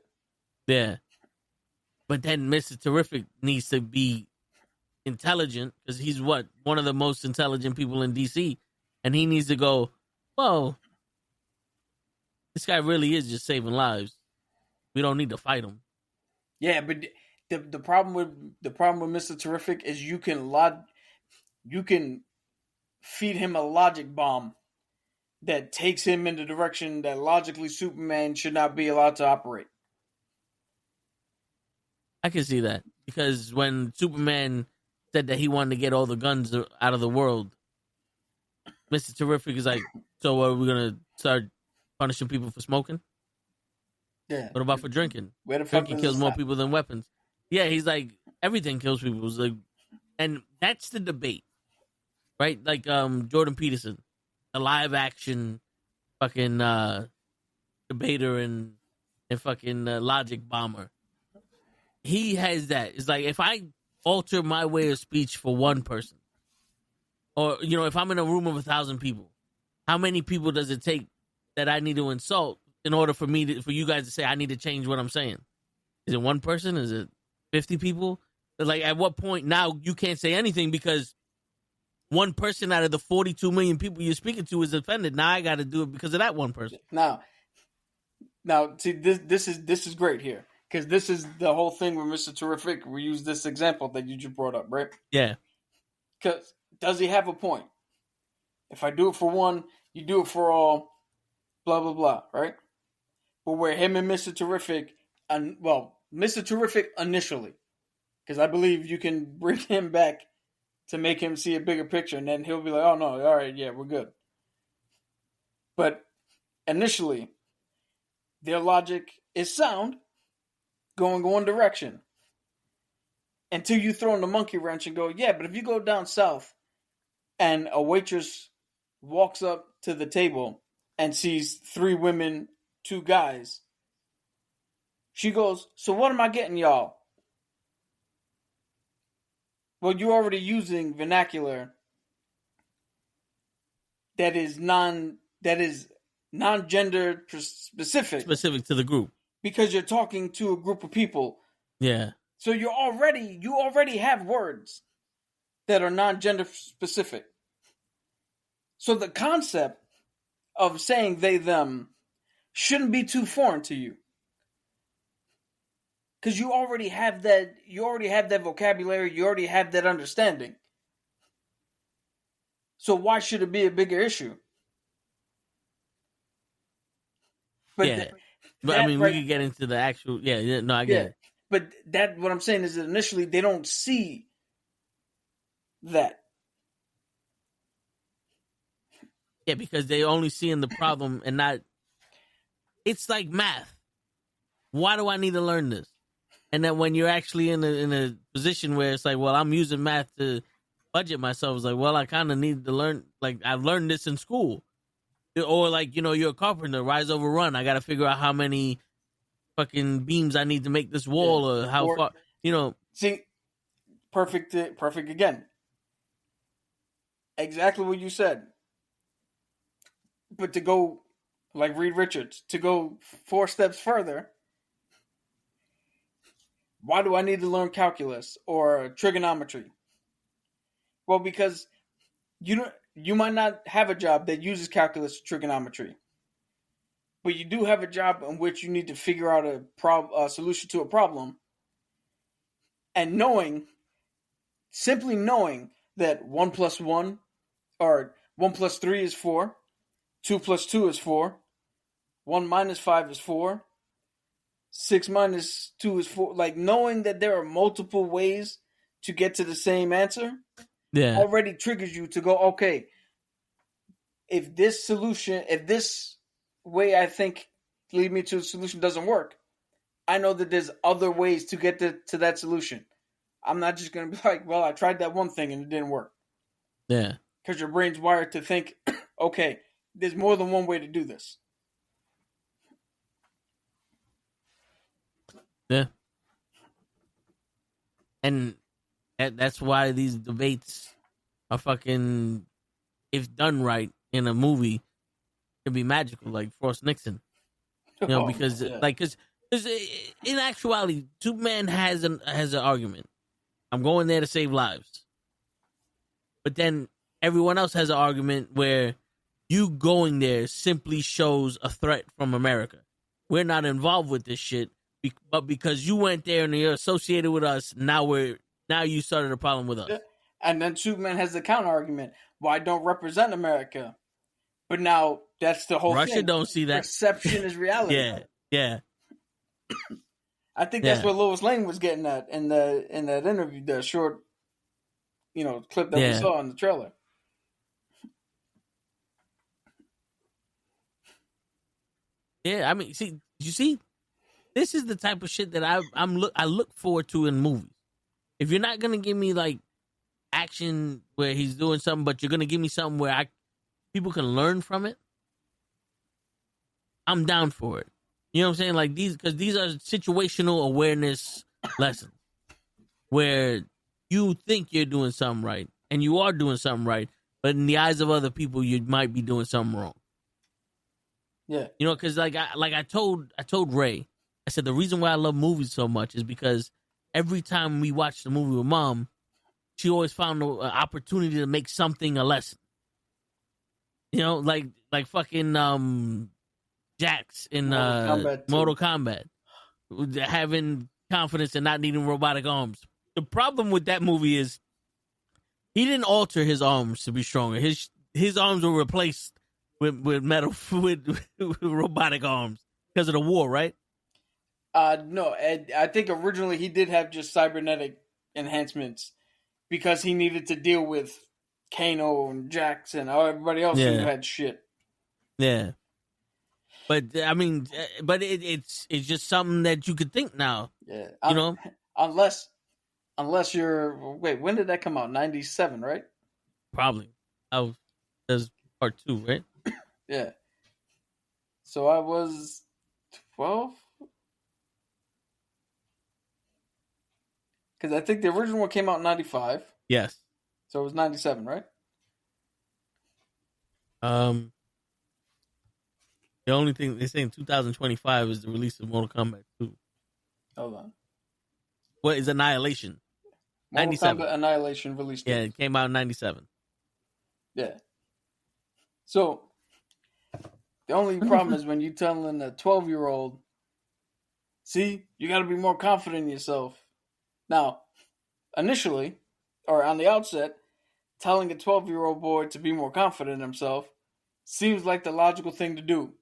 [SPEAKER 1] Yeah. But then Mr. Terrific needs to be intelligent because he's one of the most intelligent people in DC, and he needs to go, well, this guy really is just saving lives. We don't need to fight him.
[SPEAKER 2] Yeah, but the problem with Mr. Terrific is you can feed him a logic bomb that takes him in the direction that logically Superman should not be allowed to operate.
[SPEAKER 1] I can see that because when Superman said that he wanted to get all the guns out of the world, Mr. Terrific is like, so are we going to start punishing people for smoking?
[SPEAKER 2] Yeah.
[SPEAKER 1] What about for drinking?
[SPEAKER 2] Where the fuck
[SPEAKER 1] Drinking kills more people than weapons. Yeah, he's like, everything kills people. It's like, and that's the debate, right? Like Jordan Peterson, a live action fucking debater and fucking logic bomber. He has that. It's like, if I alter my way of speech for one person, or, if I'm in a room of 1,000 people, how many people does it take that I need to insult in order for you guys to say I need to change what I'm saying? Is it one person? Is it 50 people? Like, at what point now you can't say anything because one person out of the 42 million people you're speaking to is offended. Now I got to do it because of that one person.
[SPEAKER 2] Now, see, this is great here because this is the whole thing with Mr. Terrific. We use this example that you just brought up, right?
[SPEAKER 1] Yeah.
[SPEAKER 2] Because does he have a point? If I do it for one, you do it for all, blah, blah, blah, right? But where him and Mr. Terrific, Mr. Terrific initially, because I believe you can bring him back to make him see a bigger picture, and then he'll be like, oh no, all right, yeah, we're good. But initially, their logic is sound, going one direction. Until you throw in the monkey wrench and go, yeah, but if you go down south and a waitress walks up to the table and sees 3 women, 2 guys, she goes, so what am I getting y'all? Well, you're already using vernacular that is non-gender specific
[SPEAKER 1] to the group,
[SPEAKER 2] because you're talking to a group of people.
[SPEAKER 1] Yeah.
[SPEAKER 2] So you already have words that are non-gender specific. So the concept of saying they them shouldn't be too foreign to you. Because you already have that vocabulary, you already have that understanding. So why should it be a bigger issue? But
[SPEAKER 1] yeah. But I mean, we could get into the actual. Yeah. No, I get it.
[SPEAKER 2] But what I'm saying is that initially they don't see that.
[SPEAKER 1] Yeah, because they only seeing the problem and not. It's like math. Why do I need to learn this? And then when you're actually in a position where it's like, well, I'm using math to budget myself. It's like, well, I kind of need to learn. Like, I've learned this in school. Or like, you're a carpenter, rise over run. I got to figure out how many fucking beams I need to make this wall, or how far,
[SPEAKER 2] See, perfect again. Exactly what you said. But to go, like Reed Richards, to go 4 steps further, why do I need to learn calculus or trigonometry? Well, because you might not have a job that uses calculus or trigonometry, but you do have a job in which you need to figure out a solution to a problem. And simply knowing that 1 plus 1 or 1 plus 3 is 4, 2 plus 2 is 4, 1 minus 5 is 4, 6 minus 2 is 4. Like, knowing that there are multiple ways to get to the same answer already triggers you to go, okay, if this way I think lead me to a solution doesn't work, I know that there's other ways to get to that solution. I'm not just going to be like, well, I tried that one thing and it didn't work.
[SPEAKER 1] Yeah.
[SPEAKER 2] Because your brain's wired to think, okay, there's more than one way to do this.
[SPEAKER 1] Yeah. And that's why these debates are fucking, if done right in a movie, can be magical, like Frost Nixon. Because in actuality, Superman has an argument. I'm going there to save lives. But then everyone else has an argument where you going there simply shows a threat from America. We're not involved with this shit, but because you went there and you're associated with us, now you started a problem with us.
[SPEAKER 2] And then Superman has the counter argument. Well, I don't represent America. But now that's the whole thing.
[SPEAKER 1] Russia don't see that.
[SPEAKER 2] Perception is reality.
[SPEAKER 1] Yeah.
[SPEAKER 2] I think that's what Lois Lane was getting at in that interview, the short, clip that we saw in the trailer.
[SPEAKER 1] Yeah, I mean, this is the type of shit that I look forward to in movies. If you're not gonna give me like action where he's doing something, but you're gonna give me something where people can learn from it, I'm down for it. You know what I'm saying? Like because these are situational awareness lessons where you think you're doing something right and you are doing something right, but in the eyes of other people, you might be doing something wrong.
[SPEAKER 2] Yeah,
[SPEAKER 1] because I told Ray, I said the reason why I love movies so much is because every time we watched the movie with Mom, she always found an opportunity to make something a lesson. Like fucking Jax in Mortal Kombat, having confidence and not needing robotic arms. The problem with that movie is He didn't alter his arms to be stronger. His arms were replaced with metal with robotic arms because of the war, right?
[SPEAKER 2] No, I think originally he did have just cybernetic enhancements because he needed to deal with Kano and Jax and everybody else who had shit.
[SPEAKER 1] Yeah. But I mean, but it's just something that you could think now.
[SPEAKER 2] Yeah,
[SPEAKER 1] you know,
[SPEAKER 2] unless you're when did that come out? 97, right?
[SPEAKER 1] Probably. There's part 2, right?
[SPEAKER 2] Yeah. So I was 12. Because I think the original one came out in 95.
[SPEAKER 1] Yes.
[SPEAKER 2] So it was 97, right?
[SPEAKER 1] The only thing they say in 2025 is the release of Mortal Kombat 2.
[SPEAKER 2] Hold on.
[SPEAKER 1] What is Annihilation?
[SPEAKER 2] Mortal
[SPEAKER 1] 97.
[SPEAKER 2] Kombat Annihilation release date.
[SPEAKER 1] Yeah, it came out in 97.
[SPEAKER 2] Yeah. So the only problem is when you're telling a 12-year-old, see, you got to be more confident in yourself. Now, initially, or on the outset, telling a 12-year-old boy to be more confident in himself seems like the logical thing to do.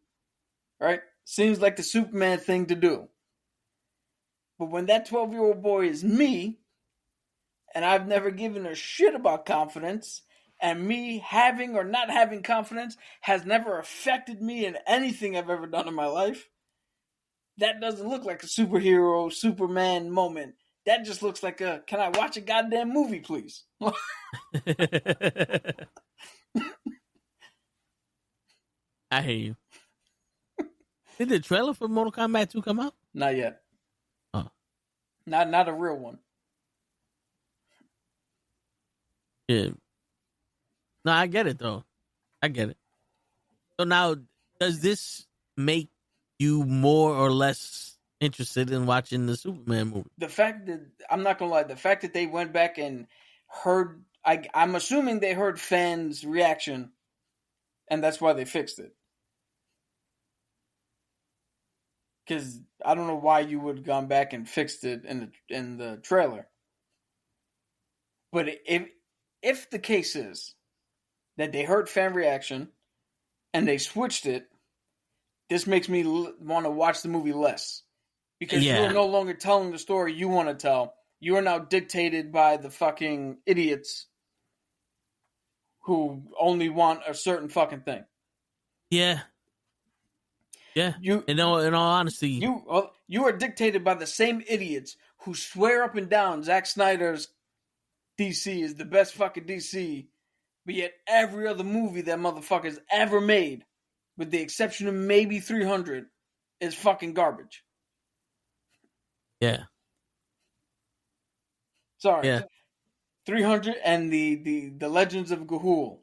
[SPEAKER 2] Right? Seems like the Superman thing to do. But when that 12-year-old boy is me, and I've never given a shit about confidence, and me having or not having confidence has never affected me in anything I've ever done in my life, that doesn't look like a superhero, Superman moment. That just looks like a, can I watch a goddamn movie, please?
[SPEAKER 1] I hear you. Did the trailer for Mortal Kombat 2 come out?
[SPEAKER 2] Not yet.
[SPEAKER 1] Oh.
[SPEAKER 2] Not a real one.
[SPEAKER 1] Yeah. No, I get it, though. I get it. So now, does this make you more or less interested in watching the Superman movie?
[SPEAKER 2] The fact that, I'm not going to lie, the fact that they went back and heard, I'm assuming they heard fans' reaction, and that's why they fixed it. Because I don't know why you would have gone back and fixed it in the trailer. But if the case is that they heard fan reaction and they switched it, this makes me want to watch the movie less. Because you're no longer telling the story you want to tell. You are now dictated by the fucking idiots who only want a certain fucking thing.
[SPEAKER 1] Yeah. Yeah. In all honesty,
[SPEAKER 2] you are dictated by the same idiots who swear up and down Zack Snyder's DC is the best fucking DC, but yet every other movie that motherfucker's ever made, with the exception of maybe 300, is fucking garbage.
[SPEAKER 1] Yeah.
[SPEAKER 2] Sorry.
[SPEAKER 1] Yeah.
[SPEAKER 2] 300 and the Legends of Ga'Hoole,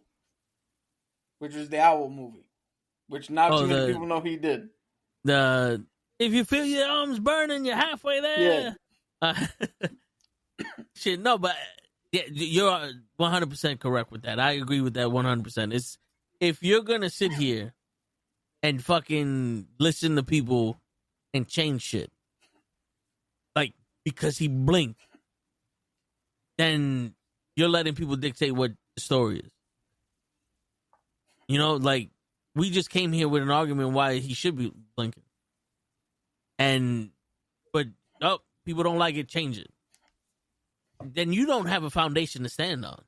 [SPEAKER 2] which was the Owl movie, which not too many people know he did.
[SPEAKER 1] If you feel your arms burning, you're halfway there. Yeah. Shit, no, but yeah, you're 100% correct with that. I agree with that 100%. It's if you're gonna sit here and fucking listen to people and change shit, like because he blinked, then you're letting people dictate what the story is. You know, like we just came here with an argument why he should be blinking, but people don't like it, change it. Then you don't have a foundation to stand on.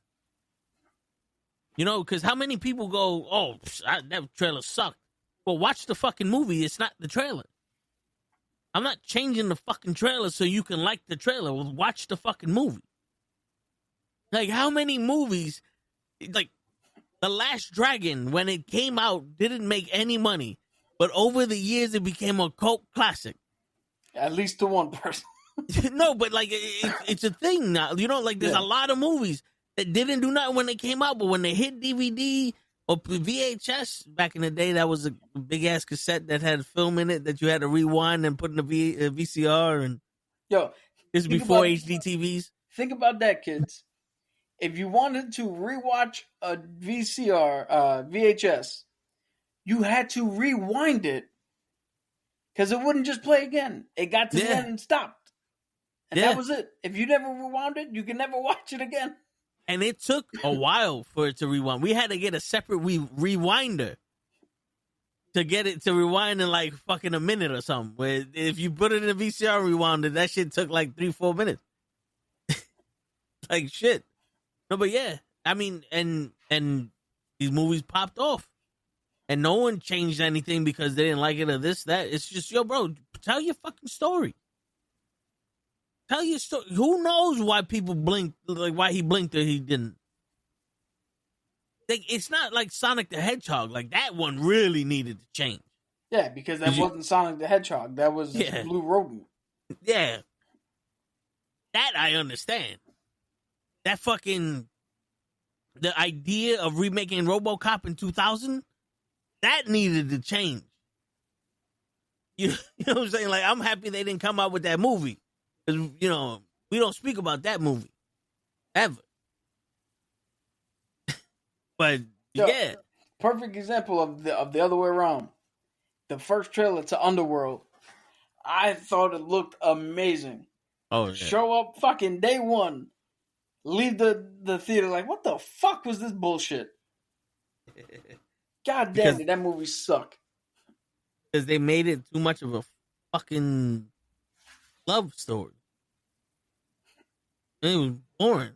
[SPEAKER 1] You know, because how many people go, oh, that trailer sucked. Well, watch the fucking movie. It's not the trailer. I'm not changing the fucking trailer so you can like the trailer. Well, watch the fucking movie. Like, how many movies, like, The Last Dragon, when it came out, didn't make any money. But over the years, it became a cult classic.
[SPEAKER 2] At least to one person.
[SPEAKER 1] No, but like it's a thing now. You know, like there's a lot of movies that didn't do nothing when they came out, but when they hit DVD or VHS back in the day, that was a big ass cassette that had film in it that you had to rewind and put in a VCR. And this is before HD TVs.
[SPEAKER 2] Think about that, kids. If you wanted to rewatch a VHS, you had to rewind it because it wouldn't just play again. It got to the end and stopped. And that was it. If you never rewound it, you can never watch it again.
[SPEAKER 1] And it took a while for it to rewind. We had to get a separate rewinder to get it to rewind in like fucking a minute or something. Where if you put it in a VCR rewinder, that shit took like 3-4 minutes. Like shit. No, but yeah. I mean, and these movies popped off. And no one changed anything because they didn't like it or this, that. It's just, yo, bro, tell your fucking story. Tell your story. Who knows why people blinked, like why he blinked or he didn't? Like, it's not like Sonic the Hedgehog. Like, that one really needed to change.
[SPEAKER 2] Yeah, because that wasn't Sonic the Hedgehog. That was Blue Rodent.
[SPEAKER 1] Yeah. That I understand. That fucking, the idea of remaking RoboCop in 2000, that needed to change. You know what I'm saying? Like, I'm happy they didn't come out with that movie. Because, you know, we don't speak about that movie. Ever. But, yeah.
[SPEAKER 2] Perfect example of the other way around. The first trailer to Underworld, I thought it looked amazing.
[SPEAKER 1] Oh, yeah.
[SPEAKER 2] Show up fucking day one. Leave the theater like, what the fuck was this bullshit? God damn it, that movie sucked.
[SPEAKER 1] Because they made it too much of a fucking love story. It was boring.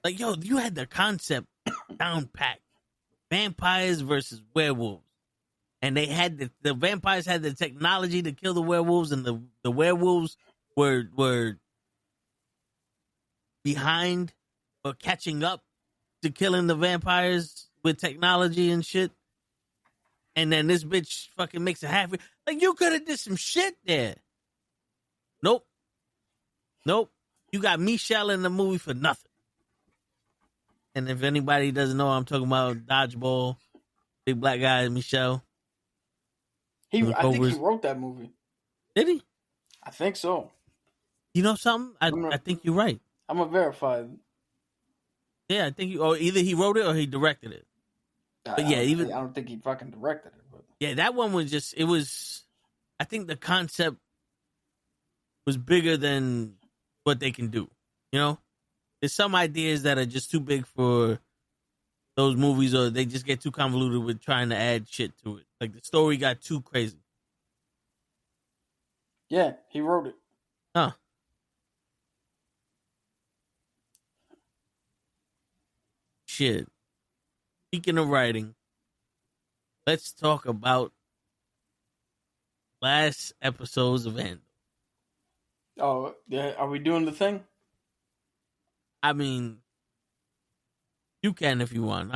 [SPEAKER 1] Like, yo, you had the concept down packed. Vampires versus werewolves. And they had the vampires had the technology to kill the werewolves, and the werewolves were behind or catching up to killing the vampires with technology and shit. And then this bitch fucking makes it halfway. Like, you could have did some shit there. Nope. You got Michelle in the movie for nothing. And if anybody doesn't know, I'm talking about Dodgeball, big black guy, Michelle.
[SPEAKER 2] I think he wrote that movie.
[SPEAKER 1] Did he?
[SPEAKER 2] I think so.
[SPEAKER 1] You know something? I think you're right.
[SPEAKER 2] I'm gonna verify.
[SPEAKER 1] Yeah, I think or either he wrote it or he directed it. But I
[SPEAKER 2] don't think he fucking directed it. But.
[SPEAKER 1] Yeah, that one was just, it was, I think the concept was bigger than what they can do. You know? There's some ideas that are just too big for those movies, or they just get too convoluted with trying to add shit to it. Like, the story got too crazy.
[SPEAKER 2] Yeah, he wrote it.
[SPEAKER 1] Huh. Shit. Speaking of writing, let's talk about last episodes of Andor.
[SPEAKER 2] Oh, yeah. Are we doing the thing?
[SPEAKER 1] I mean, you can if you want.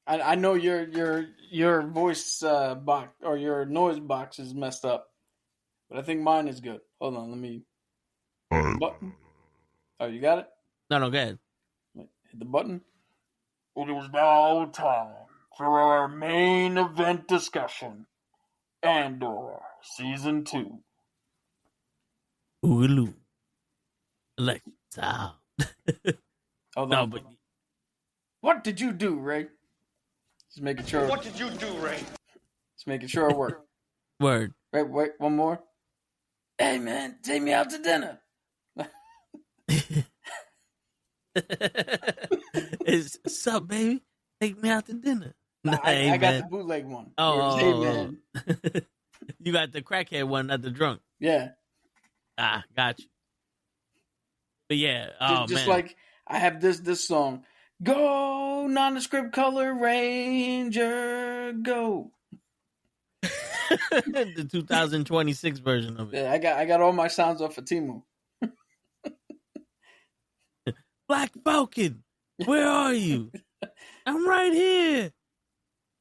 [SPEAKER 2] I know your voice box or your noise box is messed up, but I think mine is good. Hold on, let me button. Oh, you got it?
[SPEAKER 1] No, go ahead.
[SPEAKER 2] Hit the button. It is now time for our main event discussion. Andor Season 2.
[SPEAKER 1] Oogaloo. Electric sound.
[SPEAKER 2] Hold on. But what did you do, Ray? Just making sure.
[SPEAKER 3] What did you do, Ray?
[SPEAKER 2] Just making sure it worked.
[SPEAKER 1] Word.
[SPEAKER 2] Wait, one more. Hey, man, take me out to dinner.
[SPEAKER 1] What's up, baby? Take me out to dinner.
[SPEAKER 2] I got the bootleg one.
[SPEAKER 1] Oh,
[SPEAKER 2] hey, man.
[SPEAKER 1] You got the crackhead one, not the drunk.
[SPEAKER 2] Yeah.
[SPEAKER 1] Got you. But yeah,
[SPEAKER 2] just
[SPEAKER 1] man.
[SPEAKER 2] Like I have this song. Go nondescript color ranger, go.
[SPEAKER 1] The 2026 version of it.
[SPEAKER 2] Yeah, I got all my sounds off of Timu.
[SPEAKER 1] Black Falcon, where are you? I'm right here.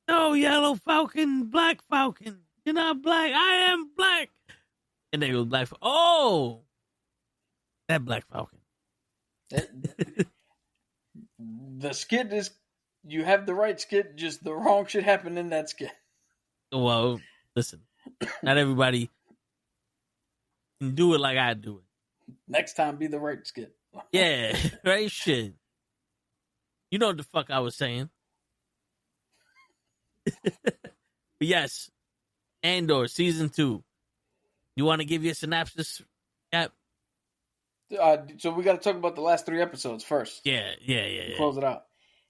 [SPEAKER 1] No, Yellow Falcon, Black Falcon. You're not black. I am black. And there goes Black Falcon. Oh, that Black Falcon.
[SPEAKER 2] The skit is, you have the right skit, just the wrong shit happened in that skit.
[SPEAKER 1] Well, listen, not everybody can do it like I do it.
[SPEAKER 2] Next time, be the right skit.
[SPEAKER 1] Yeah, right shit. You know what the fuck I was saying. But yes, Andor Season 2. You want to give your synopsis, Cap?
[SPEAKER 2] So we got to talk about the last 3 episodes first.
[SPEAKER 1] Yeah.
[SPEAKER 2] Close it out.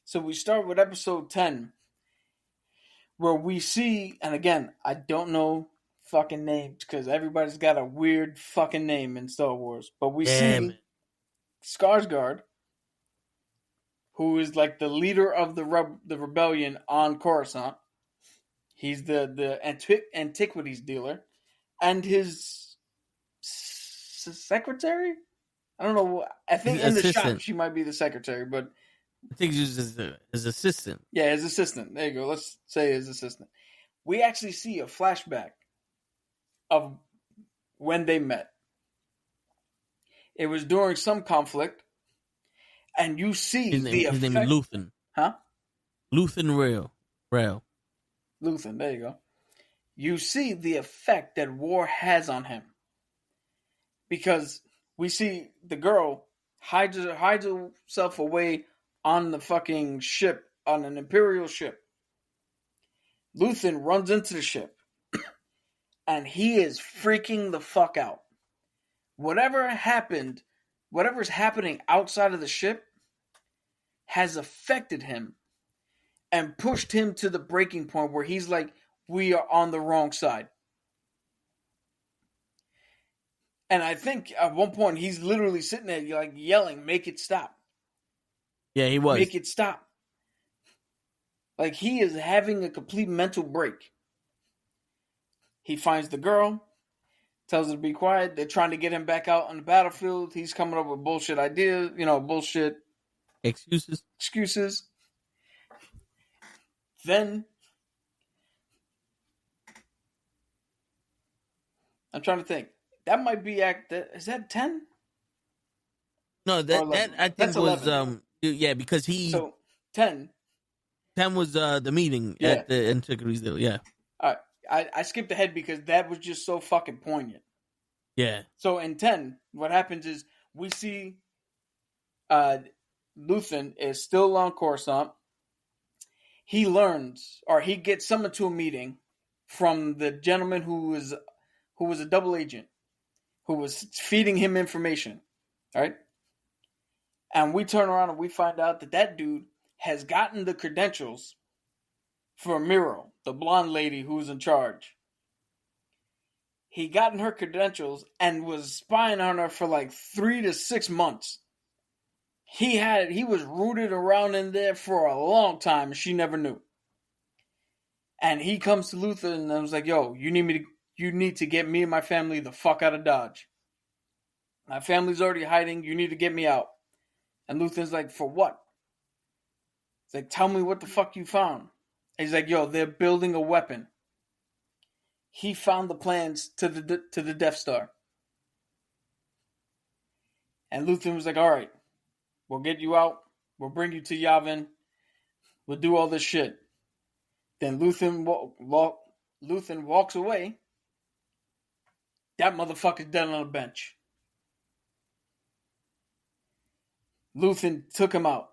[SPEAKER 2] So we start with episode 10, where we see, and again, I don't know fucking names because everybody's got a weird fucking name in Star Wars. But we see
[SPEAKER 1] man.
[SPEAKER 2] Skarsgård, who is like the leader of the rebellion on Coruscant. He's the antiquities dealer, and his secretary. I don't know. I think in the shop she might be the secretary, but
[SPEAKER 1] I think he's his assistant.
[SPEAKER 2] Yeah, his assistant. There you go. Let's say his assistant. We actually see a flashback of when they met. It was during some conflict, and you see
[SPEAKER 1] his name is Luthen.
[SPEAKER 2] Huh?
[SPEAKER 1] Luthen Rail.
[SPEAKER 2] Luthen, there you go. You see the effect that war has on him. Because we see the girl hides herself away on the fucking ship, on an Imperial ship. Luthen runs into the ship, and he is freaking the fuck out. Whatever's happening outside of the ship has affected him and pushed him to the breaking point where he's like, we are on the wrong side. And I think at one point he's literally sitting there like yelling, make it stop.
[SPEAKER 1] Yeah, he was.
[SPEAKER 2] Make it stop. Like he is having a complete mental break. He finds the girl, tells her to be quiet. They're trying to get him back out on the battlefield. He's coming up with bullshit ideas, bullshit excuses. Then I'm trying to think. That might be is that 10?
[SPEAKER 1] No, that I think
[SPEAKER 2] That's
[SPEAKER 1] was
[SPEAKER 2] 11.
[SPEAKER 1] because he.
[SPEAKER 2] So 10.
[SPEAKER 1] 10 was the meeting at the Antiquities deal. Yeah.
[SPEAKER 2] All right. I skipped ahead because that was just so fucking poignant.
[SPEAKER 1] Yeah.
[SPEAKER 2] So in 10, what happens is we see Luthen is still on Coruscant. He learns, or he gets summoned to a meeting from the gentleman who was a double agent, who was feeding him information. All right. And we turn around and we find out that dude has gotten the credentials for Miro, the blonde lady who's in charge. He gotten her credentials and was spying on her for like 3 to 6 months. He was rooted around in there for a long time and she never knew. And he comes to Luther and was like, yo, you need to get me and my family the fuck out of Dodge. My family's already hiding. You need to get me out. And Luther's like, for what? He's like, tell me what the fuck you found. And he's like, yo, they're building a weapon. He found the plans to the Death Star. And Luthen was like, all right, we'll get you out. We'll bring you to Yavin. We'll do all this shit. Then Luthen walks away. That motherfucker's dead on a bench. Luthen took him out.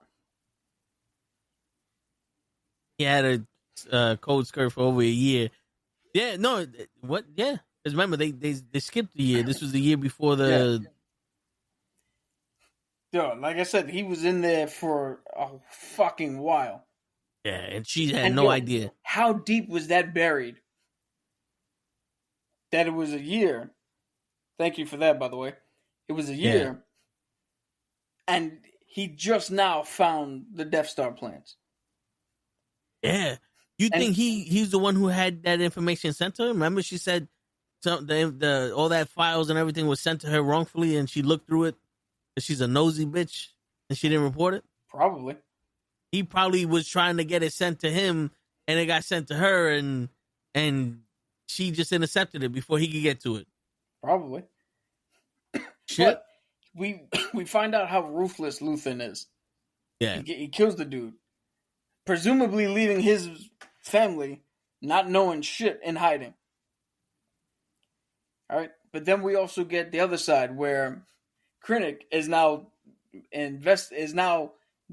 [SPEAKER 1] He had a cold skirt for over a year. Yeah, no, what? Yeah, because remember they skipped the year. This was the year before the.
[SPEAKER 2] Yeah. Yo, like I said, he was in there for a fucking while.
[SPEAKER 1] Yeah, and she had no idea.
[SPEAKER 2] How deep was that buried? That it was a year. Thank you for that, by the way. It was a year. Yeah. And he just now found the Death Star plans.
[SPEAKER 1] Yeah. You think he's the one who had that information sent to her? Remember she said all that files and everything was sent to her wrongfully and she looked through it and she's a nosy bitch and she didn't report it?
[SPEAKER 2] Probably.
[SPEAKER 1] He probably was trying to get it sent to him and it got sent to her and she just intercepted it before he could get to it.
[SPEAKER 2] Probably.
[SPEAKER 1] Shit.
[SPEAKER 2] But we find out how ruthless Luthen is.
[SPEAKER 1] Yeah.
[SPEAKER 2] He kills the dude. Presumably leaving his family not knowing shit in hiding. All right. But then we also get the other side where Krennic is now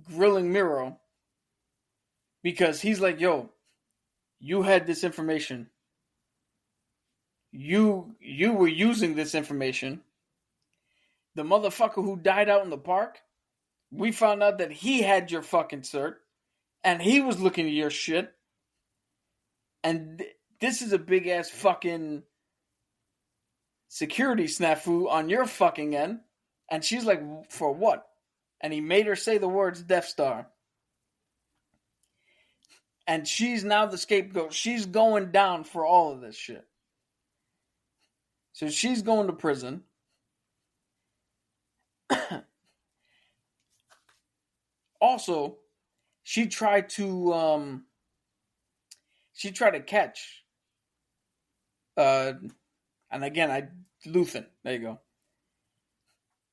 [SPEAKER 2] grilling Miro because he's like, yo, you had this information. You were using this information the motherfucker who died out in the park, we found out that he had your fucking cert, and he was looking at your shit, and this is a big ass fucking security snafu on your fucking end. And she's like, for what? And he made her say the words Death Star. And she's now the scapegoat. She's going down for all of this shit. So she's going to prison. Also, she tried to catch and again Luthen. There you go.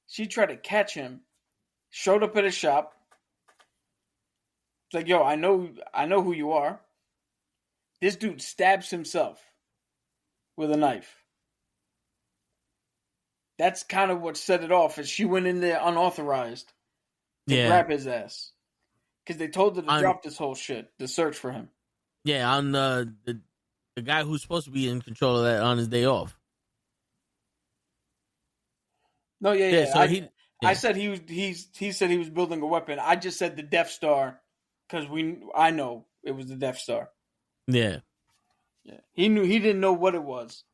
[SPEAKER 2] She tried to catch him, showed up at his shop. It's like, yo, I know who you are. This dude stabs himself with a knife. That's kind of what set it off, as she went in there unauthorized to grab his ass. Because they told her to drop this whole shit, to search for him.
[SPEAKER 1] Yeah, on the guy who's supposed to be in control of that on his day off.
[SPEAKER 2] No, yeah.
[SPEAKER 1] So
[SPEAKER 2] I said he said he was building a weapon. I just said the Death Star because I know it was the Death Star.
[SPEAKER 1] Yeah.
[SPEAKER 2] He didn't know what it was,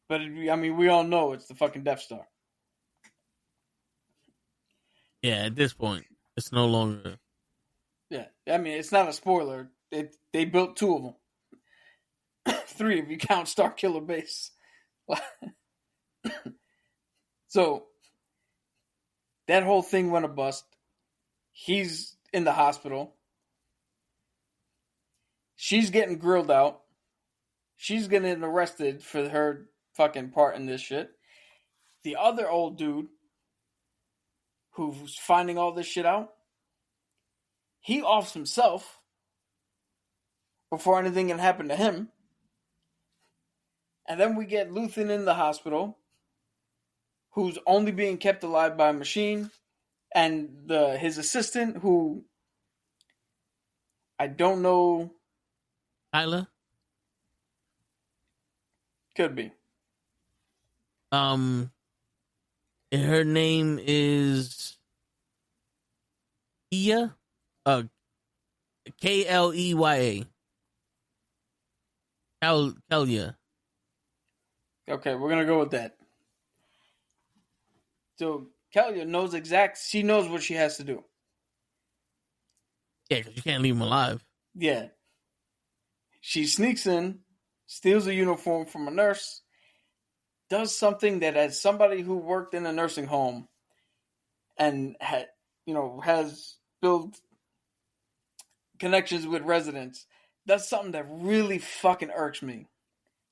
[SPEAKER 2] but we all know it's the fucking Death Star.
[SPEAKER 1] Yeah, at this point, it's no longer.
[SPEAKER 2] Yeah, it's not a spoiler. They built 2 of them, 3 if you count Starkiller Base. So that whole thing went a bust. He's in the hospital. She's getting grilled out. She's getting arrested for her fucking part in this shit. The other old dude who's finding all this shit out, he offs himself before anything can happen to him. And then we get Luthen in the hospital, who's only being kept alive by a machine, and his assistant, who I don't know.
[SPEAKER 1] Tyler?
[SPEAKER 2] Could be.
[SPEAKER 1] Her name is Iya, Kleya. Kleya.
[SPEAKER 2] Okay, we're gonna go with that. So Kleya knows she knows what she has to do.
[SPEAKER 1] Yeah, because you can't leave him alive.
[SPEAKER 2] Yeah. She sneaks in, steals a uniform from a nurse, does something that, as somebody who worked in a nursing home and has built connections with residents, does something that really fucking irks me.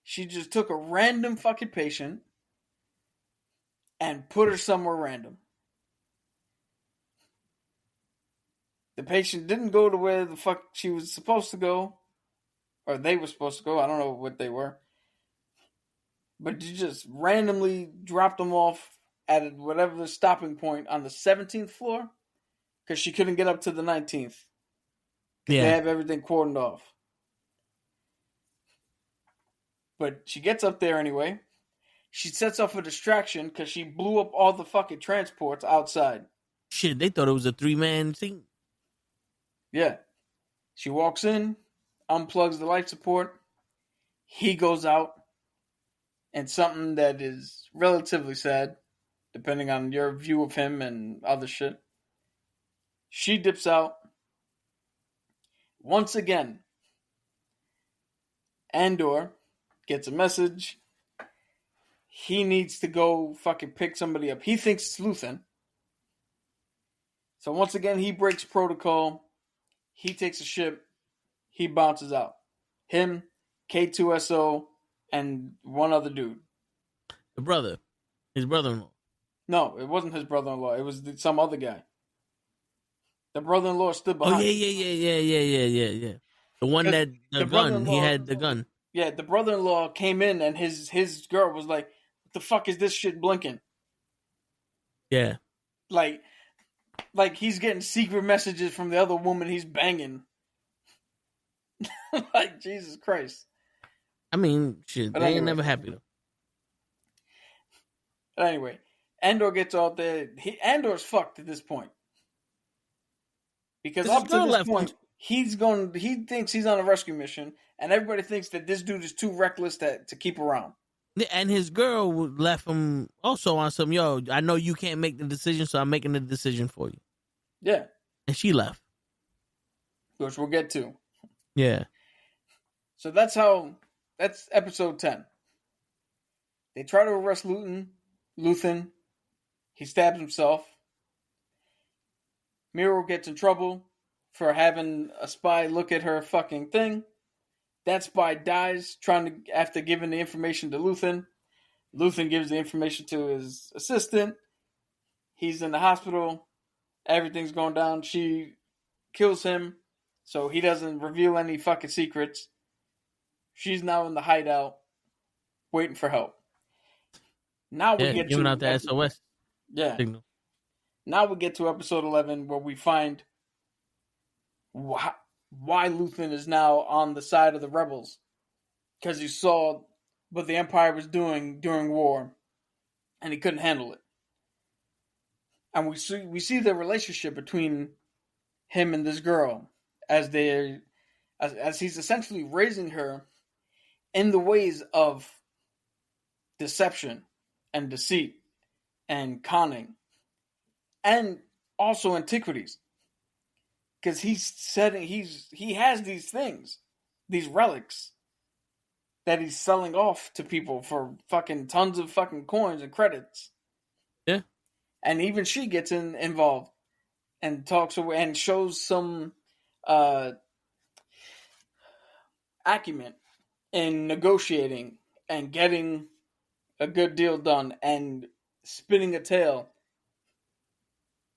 [SPEAKER 2] She just took a random fucking patient and put her somewhere random. The patient didn't go to where the fuck she was supposed to go, or they were supposed to go. I don't know what they were. But you just randomly dropped them off at whatever the stopping point on the 17th floor, because she couldn't get up to the 19th. Yeah. They have everything cordoned off. But she gets up there anyway. She sets off a distraction because she blew up all the fucking transports outside.
[SPEAKER 1] Shit, they thought it was a 3-man thing.
[SPEAKER 2] Yeah. She walks in, unplugs the life support. He goes out. And something that is relatively sad, depending on your view of him and other shit. She dips out. Once again, Andor gets a message. He needs to go fucking pick somebody up. He thinks it's Luthen. So once again, he breaks protocol. He takes a ship. He bounces out. Him, K2SO, and one other dude.
[SPEAKER 1] The brother. His brother-in-law.
[SPEAKER 2] No, it wasn't his brother-in-law. It was some other guy. The brother-in-law stood behind.
[SPEAKER 1] Oh, yeah. The one that, the gun. He had the gun.
[SPEAKER 2] Yeah, the brother-in-law came in and his girl was like, what the fuck is this shit blinking?
[SPEAKER 1] Yeah.
[SPEAKER 2] Like he's getting secret messages from the other woman he's banging. Like, Jesus Christ.
[SPEAKER 1] I mean, shit, but they ain't never happy though.
[SPEAKER 2] But anyway, Andor gets out there. Andor's fucked at this point. Because up to this point, he thinks he's on a rescue mission, and everybody thinks that this dude is too reckless to keep around.
[SPEAKER 1] And his girl left him also on some, yo, I know you can't make the decision, so I'm making the decision for you.
[SPEAKER 2] Yeah.
[SPEAKER 1] And she left.
[SPEAKER 2] Which we'll get to.
[SPEAKER 1] Yeah.
[SPEAKER 2] So that's episode 10. They try to arrest Luthen. He stabs himself. Miro gets in trouble for having a spy look at her fucking thing. That spy dies after giving the information to Luthen. Luthen gives the information to his assistant. He's in the hospital. Everything's going down. She kills him, so he doesn't reveal any fucking secrets. She's now in the hideout, waiting for help. Now we get
[SPEAKER 1] giving
[SPEAKER 2] to
[SPEAKER 1] out the SOS signal.
[SPEAKER 2] Now we get to episode 11, where we find why Luthen is now on the side of the rebels, because he saw what the Empire was doing during war, and he couldn't handle it. And we see the relationship between him and this girl as he's essentially raising her in the ways of deception and deceit and conning, and also antiquities. Because he has these things, these relics, that he's selling off to people for fucking tons of fucking coins and credits.
[SPEAKER 1] Yeah.
[SPEAKER 2] And even she gets involved and talks away and shows some acumen in negotiating and getting a good deal done and spinning a tale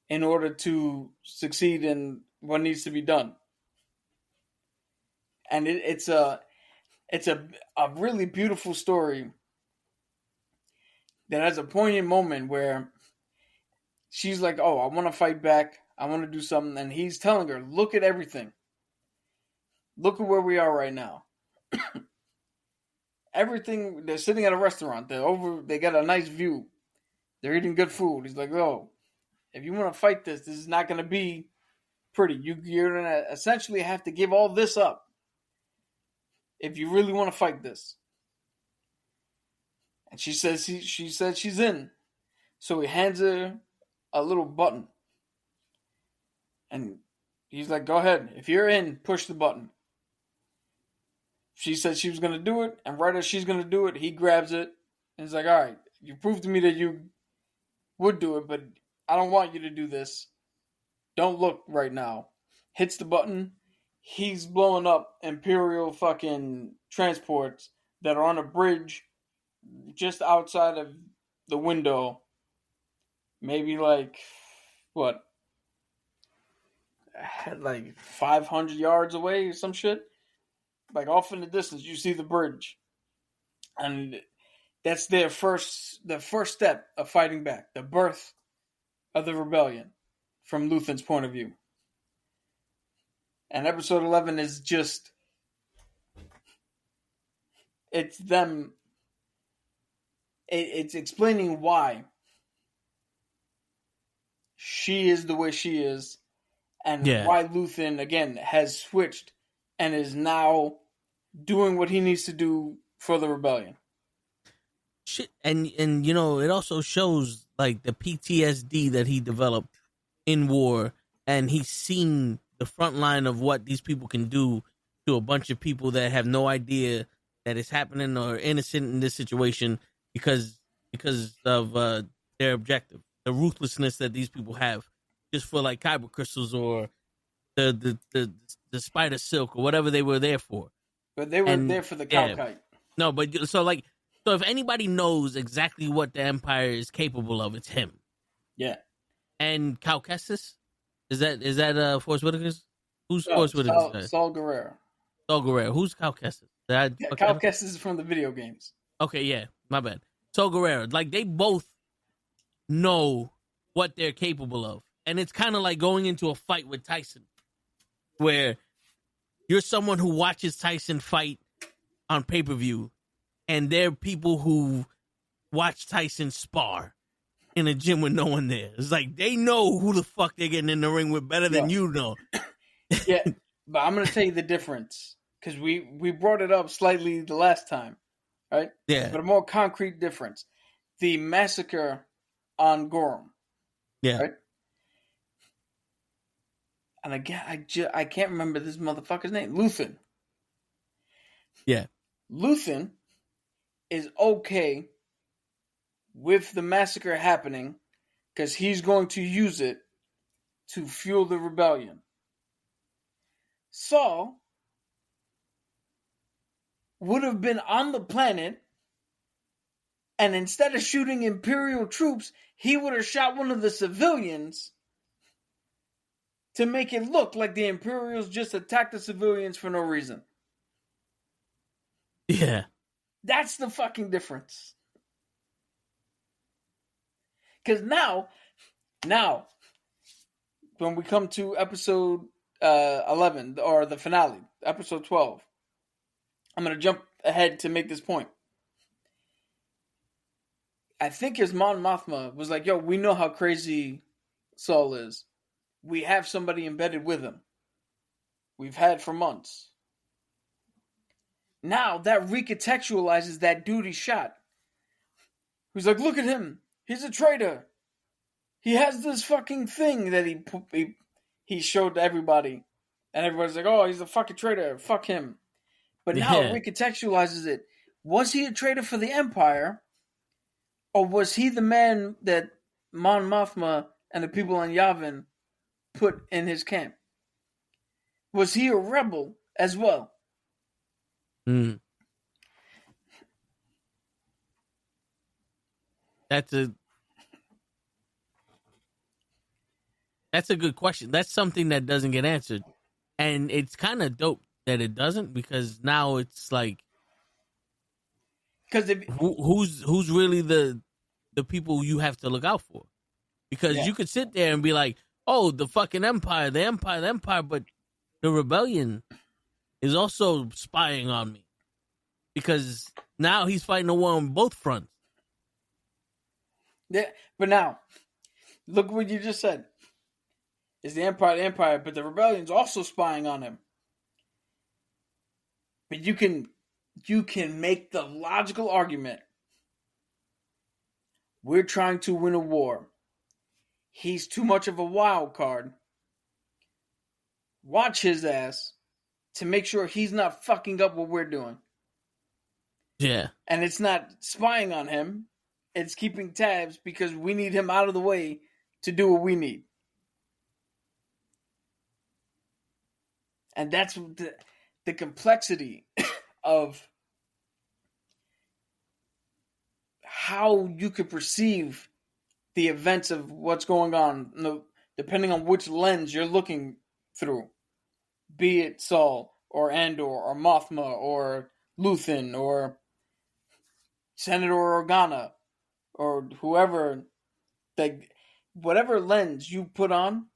[SPEAKER 2] in order to succeed in what needs to be done. And it's a really beautiful story that has a poignant moment where she's like, oh, I want to fight back. I want to do something. And he's telling her, look at everything. Look at where we are right now. Everything, they're sitting at a restaurant. They got a nice view. They're eating good food. He's like, oh, if you want to fight this is not going to be pretty. You're going to essentially have to give all this up if you really want to fight this. And she says she's in. So he hands her a little button. And he's like, go ahead. If you're in, push the button. She said she was going to do it. And right as she's going to do it, he grabs it. And he's like, all right, you proved to me that you would do it, but I don't want you to do this. Don't look right now. Hits the button. He's blowing up Imperial fucking transports that are on a bridge just outside of the window. Maybe like 500 yards away or some shit. Like off in the distance, you see the bridge. And that's the first step of fighting back. The birth of the rebellion from Luthen's point of view. And episode 11 is just, it's them, it's explaining why she is the way she is, and why Luthen, again, has switched and is now doing what he needs to do for the rebellion.
[SPEAKER 1] Shit, and you know, it also shows like the PTSD that he developed in war, and he's seen the front line of what these people can do to a bunch of people that have no idea that it's happening or innocent in this situation because of their objective, the ruthlessness that these people have, just for like kyber crystals or the spider silk or whatever they were there for.
[SPEAKER 2] But they were there for the cow kite.
[SPEAKER 1] No, but so if anybody knows exactly what the Empire is capable of, it's him.
[SPEAKER 2] Yeah.
[SPEAKER 1] And Calcestis? Is that Forrest Whitaker's? Who's Forrest Whitaker's?
[SPEAKER 2] Saul Guerrero.
[SPEAKER 1] Saul Guerrero. Who's Calcestis?
[SPEAKER 2] Calcestis is from the video games.
[SPEAKER 1] Okay, yeah, my bad. Saul Guerrero. Like, they both know what they're capable of. And it's kind of like going into a fight with Tyson, where you're someone who watches Tyson fight on pay-per-view, and they're people who watch Tyson spar. in a gym with no one there. It's like they know who the fuck they're getting in the ring with better than you know.
[SPEAKER 2] Yeah, but I'm gonna tell you the difference because we brought it up slightly the last time, right?
[SPEAKER 1] Yeah.
[SPEAKER 2] But a more concrete difference: the massacre on Gorham.
[SPEAKER 1] Yeah.
[SPEAKER 2] Right? And again, I can't remember this motherfucker's name. Luthen.
[SPEAKER 1] Yeah.
[SPEAKER 2] Luthen is okay with the massacre happening because he's going to use it to fuel the rebellion. Saul would have been on the planet, and instead of shooting Imperial troops, he would have shot one of the civilians to make it look like the Imperials just attacked the civilians for no reason.
[SPEAKER 1] Yeah.
[SPEAKER 2] That's the fucking difference. Because now, when we come to episode 11, or the finale, episode 12, I'm going to jump ahead to make this point. I think his Mon Mothma was like, yo, we know how crazy Saul is. We have somebody embedded with him. We've had for months. Now that recontextualizes that dude he shot. He's like, look at him. He's a traitor. He has this fucking thing that he showed to everybody. And everybody's like, oh, he's a fucking traitor. Fuck him. But now it recontextualizes it. Was he a traitor for the Empire? Or was he the man that Mon Mothma and the people on Yavin put in his camp? Was he a rebel as well?
[SPEAKER 1] Mm. That's a good question. That's something that doesn't get answered. And it's kind of dope that it doesn't, because now it's like,
[SPEAKER 2] because
[SPEAKER 1] who's really the people you have to look out for? Because you could sit there and be like, oh, the fucking Empire, the Empire, but the rebellion is also spying on me, because now he's fighting a war on both fronts.
[SPEAKER 2] Yeah, but now look what you just said. Is the Empire, but the rebellion's also spying on him. But you can make the logical argument. We're trying to win a war. He's too much of a wild card. Watch his ass to make sure he's not fucking up what we're doing.
[SPEAKER 1] Yeah.
[SPEAKER 2] And it's not spying on him. It's keeping tabs because we need him out of the way to do what we need. And that's the complexity of how you could perceive the events of what's going on, depending on which lens you're looking through. Be it Saul, or Andor, or Mothma, or Luthen, or Senator Organa, or whoever. Whatever lens you put on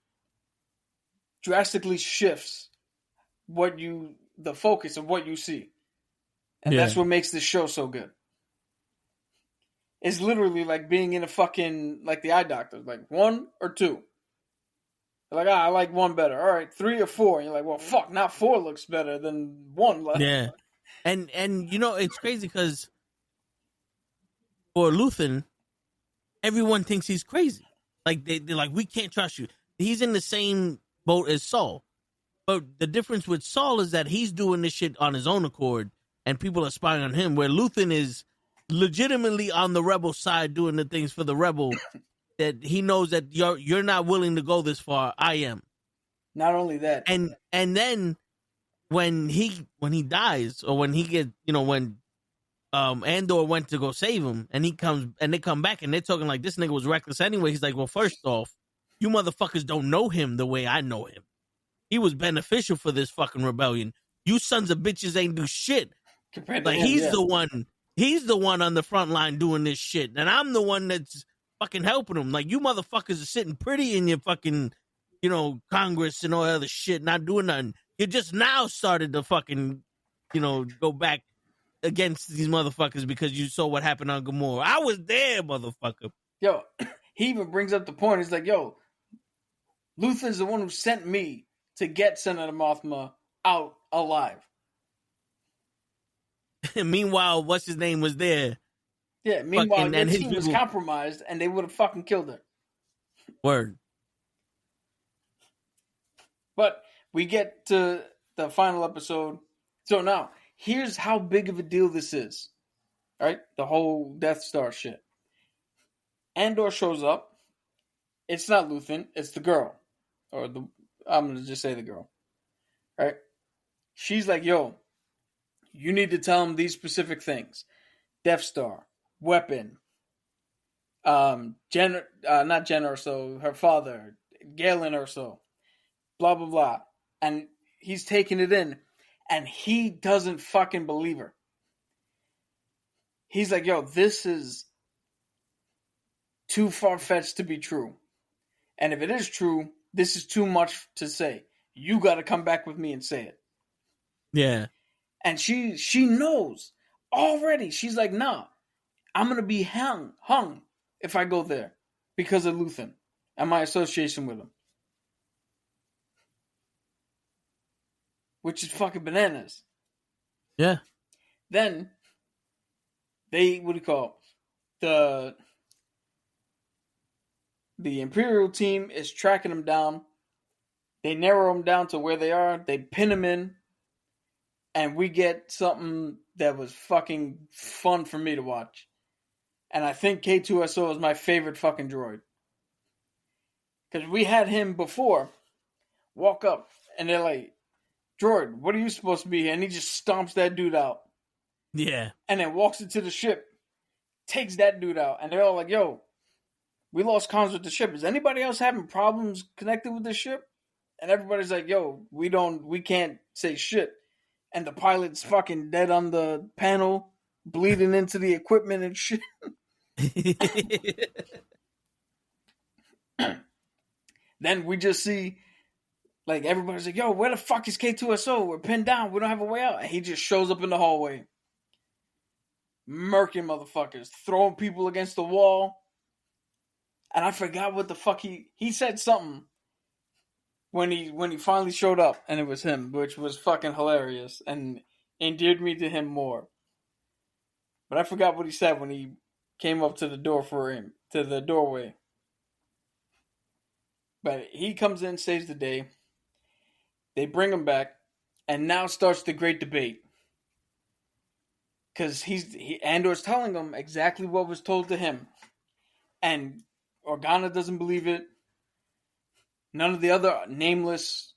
[SPEAKER 2] drastically shifts the focus of what you see. And that's what makes this show so good. It's literally like being in a fucking, like the eye doctor, like 1 or 2. You're like, I like 1 better. All right, 3 or 4. And you're like, well, fuck, now 4 looks better than 1.
[SPEAKER 1] Yeah. And it's crazy because for Luthen, everyone thinks he's crazy. Like, they're like, we can't trust you. He's in the same boat as Saul. But the difference with Saul is that he's doing this shit on his own accord, and people are spying on him, where Luthen is legitimately on the rebel side doing the things for the rebel that he knows that you're not willing to go this far. I am.
[SPEAKER 2] Not only that.
[SPEAKER 1] And then when he dies, or when he gets, when Andor went to go save him, and they come back and they're talking like this nigga was reckless anyway. He's like, well, first off, you motherfuckers don't know him the way I know him. He was beneficial for this fucking rebellion. You sons of bitches ain't do shit.
[SPEAKER 2] Compared
[SPEAKER 1] to him, he's the one on the front line doing this shit, and I'm the one that's fucking helping him. Like, you motherfuckers are sitting pretty in your fucking, Congress and all that other shit, not doing nothing. You just now started to fucking, go back against these motherfuckers because you saw what happened on Gamora. I was there, motherfucker.
[SPEAKER 2] Yo, He even brings up the point. He's like, yo, Luthen's the one who sent me to get Senator Mothma out alive.
[SPEAKER 1] Meanwhile, what's his name was there.
[SPEAKER 2] Yeah, meanwhile,
[SPEAKER 1] and
[SPEAKER 2] your
[SPEAKER 1] his
[SPEAKER 2] team was
[SPEAKER 1] people-
[SPEAKER 2] compromised and they would have fucking killed her.
[SPEAKER 1] Word.
[SPEAKER 2] But we get to the final episode. So now, here's how big of a deal this is. Right? The whole Death Star shit. Andor shows up. It's not Luthen, it's the girl. I'm going to just say the girl. Right? She's like, yo, you need to tell him these specific things. Death Star, weapon, not Jen Erso, her father, Galen Erso, blah, blah, blah. And he's taking it in, and he doesn't fucking believe her. He's like, yo, this is too far-fetched to be true. And if it is true, this is too much to say. You got to come back with me and say it.
[SPEAKER 1] Yeah.
[SPEAKER 2] And she knows already. She's like, nah, I'm going to be hung if I go there because of Luthen and my association with him. Which is fucking bananas.
[SPEAKER 1] Yeah.
[SPEAKER 2] Then they, the Imperial team is tracking them down. They narrow them down to where they are. They pin them in. And we get something that was fucking fun for me to watch. And I think K2SO is my favorite fucking droid. Because we had him before walk up and they're like, droid, what are you supposed to be here? And he just stomps that dude out.
[SPEAKER 1] Yeah.
[SPEAKER 2] And then walks into the ship, takes that dude out. And they're all like, yo, we lost comms with the ship. Is anybody else having problems connected with the ship? And everybody's like, yo, we can't say shit. And the pilot's fucking dead on the panel, bleeding into the equipment and shit. Then we just see, like, everybody's like, yo, where the fuck is K2SO? We're pinned down. We don't have a way out. And he just shows up in the hallway. Murking motherfuckers. Throwing people against the wall. And I forgot what the fuck he said something when he finally showed up, and it was him, which was fucking hilarious and endeared me to him more. But I forgot what he said when he came up to the door for him, to the doorway. But he comes in, saves the day. They bring him back, and now starts the great debate. Because Andor's telling him exactly what was told to him. And Organa doesn't believe it. None of the other nameless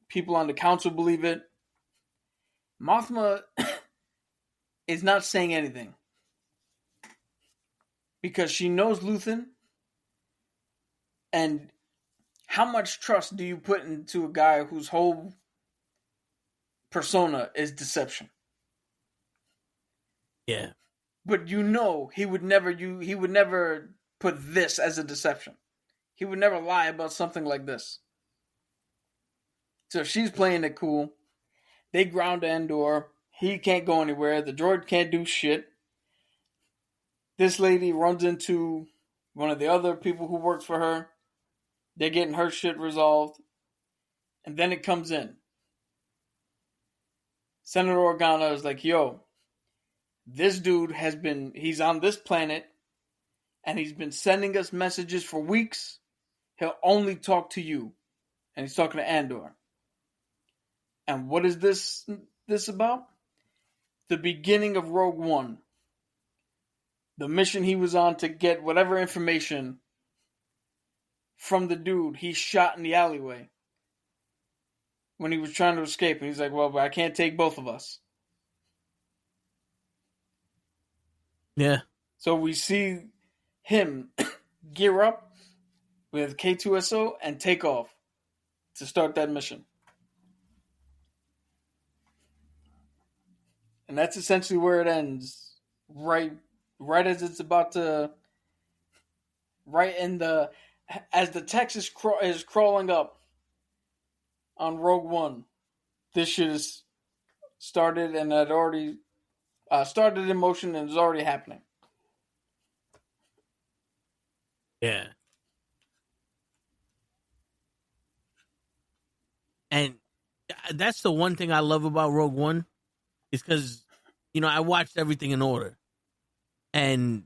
[SPEAKER 2] people on the council believe it. Mothma is not saying anything. Because she knows Luthen. And how much trust do you put into a guy whose whole persona is deception?
[SPEAKER 1] Yeah.
[SPEAKER 2] But you know he would never put this as a deception. He would never lie about something like this. So she's playing it cool. They ground Andor. He can't go anywhere. The droid can't do shit. This lady runs into one of the other people who works for her. They're getting her shit resolved. And then it comes in. Senator Organa is like, yo, this dude he's on this planet, and he's been sending us messages for weeks. He'll only talk to you. And he's talking to Andor. And what is this about? The beginning of Rogue One. The mission he was on to get whatever information from the dude he shot in the alleyway. When he was trying to escape. And he's like, well, but I can't take both of us.
[SPEAKER 1] Yeah.
[SPEAKER 2] So we see him gear up with K2SO and take off to start that mission. And that's essentially where it ends. Right as it's about to... As the text is crawling up on Rogue One, this shit is started and had already started in motion and is already happening.
[SPEAKER 1] Yeah. And that's the one thing I love about Rogue One is because, I watched everything in order. And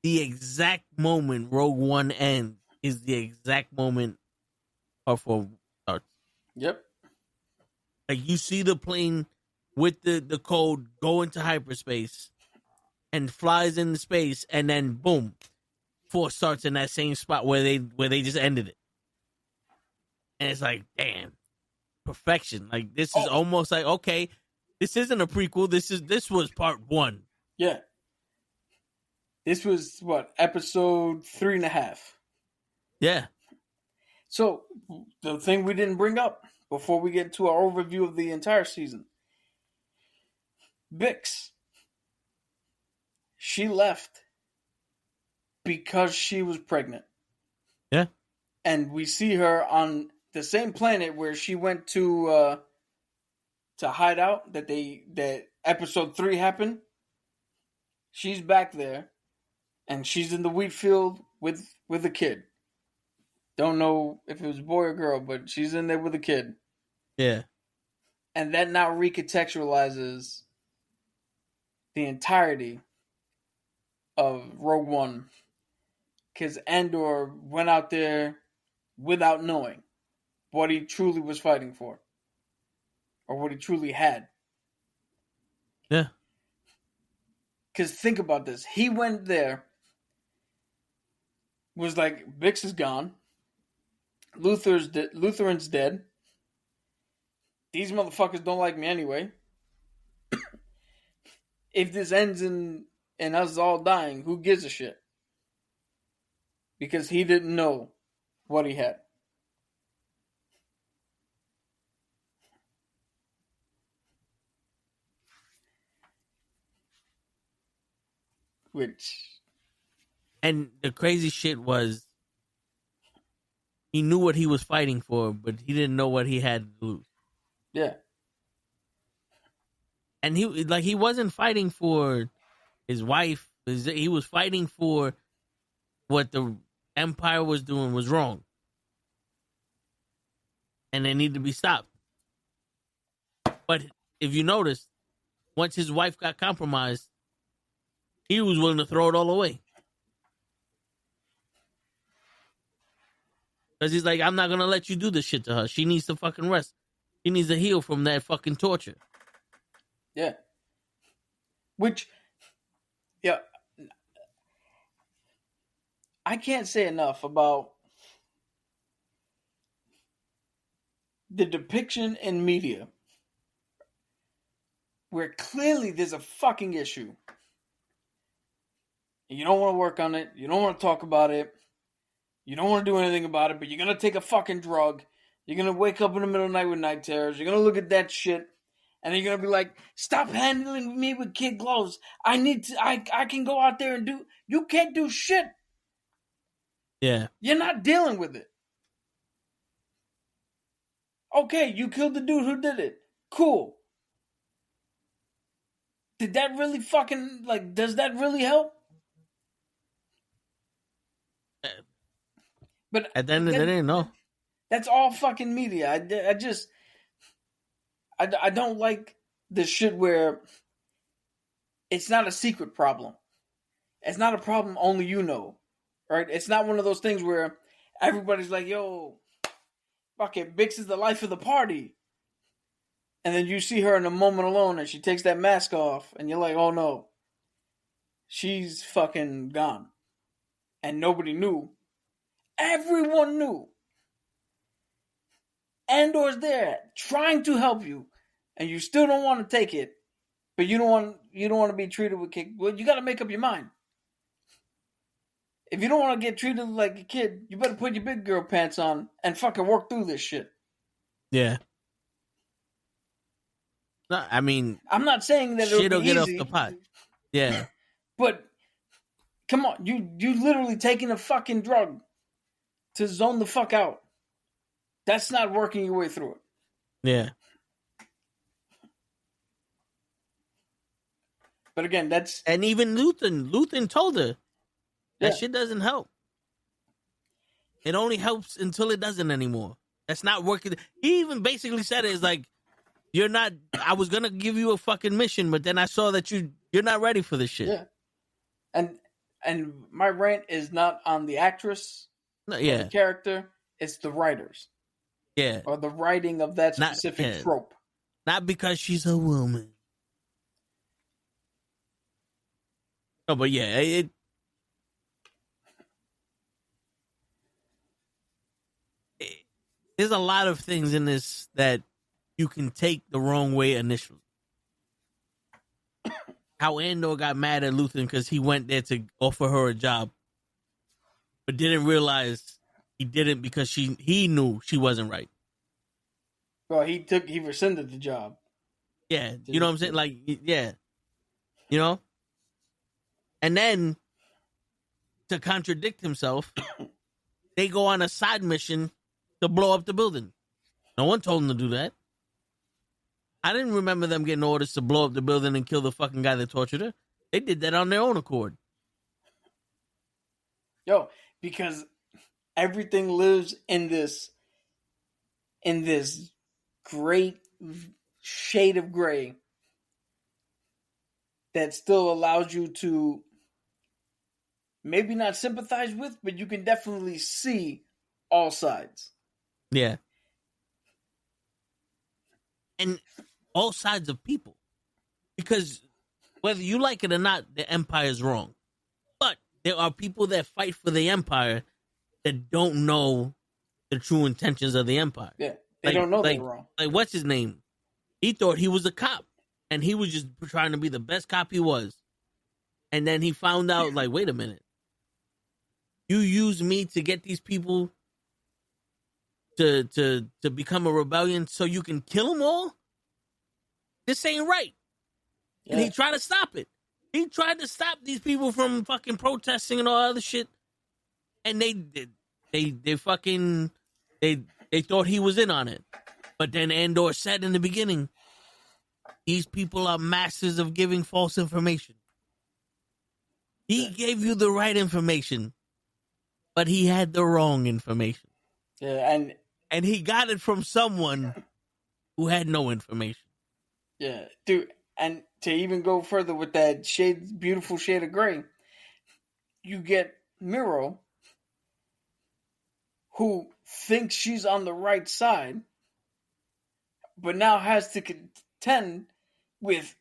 [SPEAKER 1] the exact moment Rogue One ends is the exact moment Part 4 starts.
[SPEAKER 2] Yep.
[SPEAKER 1] Like, you see the plane with the code go into hyperspace and flies into space, and then boom, 4 starts in that same spot where they just ended it. And it's like, damn, perfection. Like, this is almost like, okay, this isn't a prequel. This was part 1.
[SPEAKER 2] Yeah. This was episode 3.5.
[SPEAKER 1] Yeah.
[SPEAKER 2] So the thing we didn't bring up before we get to our overview of the entire season, Bix, she left because she was pregnant.
[SPEAKER 1] Yeah.
[SPEAKER 2] And we see her on the same planet where she went to hide out that episode 3 happened. She's back there, and she's in the wheat field with a kid. Don't know if it was a boy or girl, but she's in there with a kid.
[SPEAKER 1] Yeah.
[SPEAKER 2] And that now recontextualizes the entirety of Rogue One. Because Andor went out there without knowing what he truly was fighting for. Or what he truly had.
[SPEAKER 1] Yeah.
[SPEAKER 2] Because think about this. He went there, was like, Bix is gone. Lutheran's dead. These motherfuckers don't like me anyway. If this ends in us all dying, who gives a shit? Because he didn't know what he had.
[SPEAKER 1] And the crazy shit was, he knew what he was fighting for, but he didn't know what he had to lose.
[SPEAKER 2] Yeah.
[SPEAKER 1] And he wasn't fighting for his wife. He was fighting for what the Empire was doing was wrong. And they need to be stopped. But if you notice, once his wife got compromised, he was willing to throw it all away. Because he's like, I'm not going to let you do this shit to her. She needs to fucking rest. She needs to heal from that fucking torture.
[SPEAKER 2] Yeah. Yeah. I can't say enough about the depiction in media where clearly there's a fucking issue. And you don't want to work on it. You don't want to talk about it. You don't want to do anything about it, but you're going to take a fucking drug. You're going to wake up in the middle of the night with night terrors. You're going to look at that shit. And then you're going to be like, stop handling me with kid gloves. I can go out there and do. You can't do shit.
[SPEAKER 1] Yeah.
[SPEAKER 2] You're not dealing with it. Okay, you killed the dude who did it. Cool. Did that really fucking, does that really help? But
[SPEAKER 1] at the end of the day, no.
[SPEAKER 2] That's all fucking media. I don't like this shit where it's not a secret problem. It's not a problem only you know. Right? It's not one of those things where everybody's like, yo, fuck it, Bix is the life of the party. And then you see her in a moment alone and she takes that mask off and you're like, oh no. She's fucking gone. And nobody knew. Everyone knew. Andor's there trying to help you, and you still don't want to take it, but you don't want to be treated with kid. Well, you got to make up your mind. If you don't want to get treated like a kid, you better put your big girl pants on and fucking work through this shit.
[SPEAKER 1] Yeah. No, I mean,
[SPEAKER 2] I'm not saying that it'll be
[SPEAKER 1] get
[SPEAKER 2] easy,
[SPEAKER 1] off the pot. Yeah.
[SPEAKER 2] But come on, you literally taking a fucking drug to zone the fuck out. That's not working your way through it.
[SPEAKER 1] Yeah.
[SPEAKER 2] But again, that's...
[SPEAKER 1] And even Luthen told her that shit doesn't help. It only helps until it doesn't anymore. That's not working. He even basically said it is like, you're not. I was gonna give you a fucking mission, but then I saw that you're not ready for this shit.
[SPEAKER 2] Yeah, and my rant is not on the actress
[SPEAKER 1] No,
[SPEAKER 2] or
[SPEAKER 1] yeah,
[SPEAKER 2] the character. It's the writers
[SPEAKER 1] yeah.
[SPEAKER 2] or the writing of that
[SPEAKER 1] Not
[SPEAKER 2] specific
[SPEAKER 1] yeah.
[SPEAKER 2] trope.
[SPEAKER 1] Not because she's a woman. No, but yeah, there's a lot of things in this that you can take the wrong way initially. How Andor got mad at Luthen because he went there to offer her a job, but didn't realize he didn't because he knew she wasn't right.
[SPEAKER 2] Well, he rescinded the job.
[SPEAKER 1] Yeah, you know what I'm saying? Like, yeah, you know? And then, to contradict himself, they go on a side mission to blow up the building. No one told them to do that. I didn't remember them getting orders to blow up the building and kill the fucking guy that tortured her. They did that on their own accord.
[SPEAKER 2] Yo, because everything lives in this great shade of gray that still allows you to maybe not sympathize with, but you can definitely see all sides.
[SPEAKER 1] Yeah. And all sides of people. Because whether you like it or not, the Empire's wrong. But there are people that fight for the Empire that don't know the true intentions of the Empire.
[SPEAKER 2] Yeah, they don't know they're wrong.
[SPEAKER 1] Like, what's his name? He thought he was a cop. And he was just trying to be the best cop he was. And then he found out, like, wait a minute. You use me to get these people to become a rebellion so you can kill them all? This ain't right. Yeah. And he tried to stop it. He tried to stop these people from fucking protesting and all other shit. And they thought he was in on it. But then Andor said in the beginning, these people are masters of giving false information. He gave you the right information, but he had the wrong information.
[SPEAKER 2] Yeah,
[SPEAKER 1] and he got it from someone who had no information.
[SPEAKER 2] Yeah, dude, and to even go further with that beautiful shade of gray, you get Miro, who thinks she's on the right side, but now has to contend with,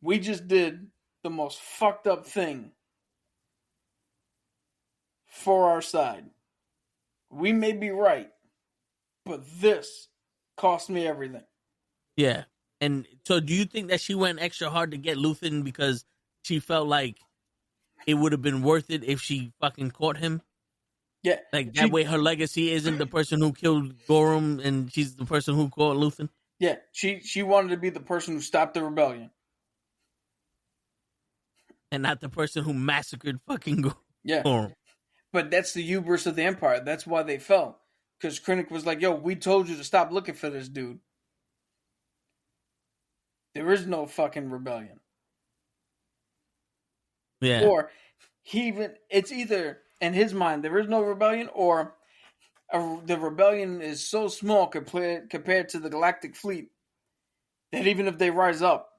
[SPEAKER 2] we just did the most fucked up thing for our side. We may be right, but this cost me everything.
[SPEAKER 1] Yeah. And so do you think that she went extra hard to get Luthen because she felt like it would have been worth it if she fucking caught him?
[SPEAKER 2] Yeah.
[SPEAKER 1] Like, that way her legacy isn't the person who killed Gorham and she's the person who caught Luthen?
[SPEAKER 2] Yeah. She wanted to be the person who stopped the rebellion.
[SPEAKER 1] And not the person who massacred fucking Gorham.
[SPEAKER 2] Yeah. But that's the hubris of the Empire. That's why they fell. Because Krennic was like, yo, we told you to stop looking for this dude. There is no fucking rebellion.
[SPEAKER 1] Yeah.
[SPEAKER 2] Or it's either, in his mind, there is no rebellion, or the rebellion is so small compared to the galactic fleet that even if they rise up,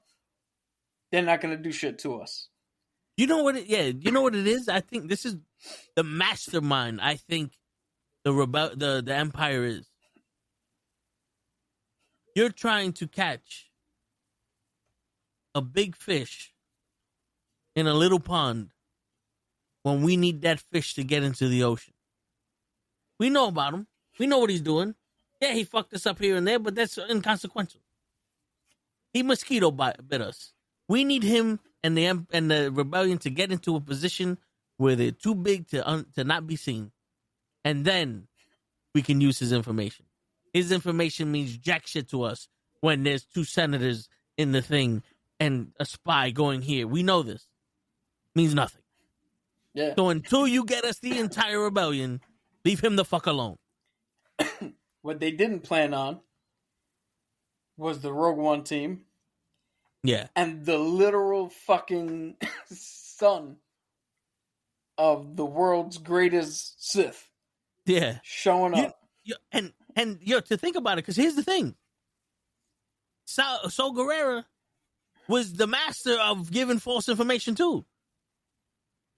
[SPEAKER 2] they're not going to do shit to us.
[SPEAKER 1] You know what it is? I think this is the mastermind. I think the Empire is. You're trying to catch a big fish in a little pond when we need that fish to get into the ocean. We know about him. We know what he's doing. Yeah, he fucked us up here and there, but that's inconsequential. He mosquito bit us. We need him and the rebellion to get into a position where they're too big to not be seen. And then we can use his information. His information means jack shit to us when there's 2 senators in the thing and a spy going here. We know this. Means nothing.
[SPEAKER 2] Yeah.
[SPEAKER 1] So until you get us the entire rebellion, leave him the fuck alone.
[SPEAKER 2] What they didn't plan on was the Rogue One team.
[SPEAKER 1] Yeah.
[SPEAKER 2] And the literal fucking son of the world's greatest Sith.
[SPEAKER 1] Yeah.
[SPEAKER 2] showing up.
[SPEAKER 1] And to think about it, because here's the thing. Saul Guerrero was the master of giving false information too.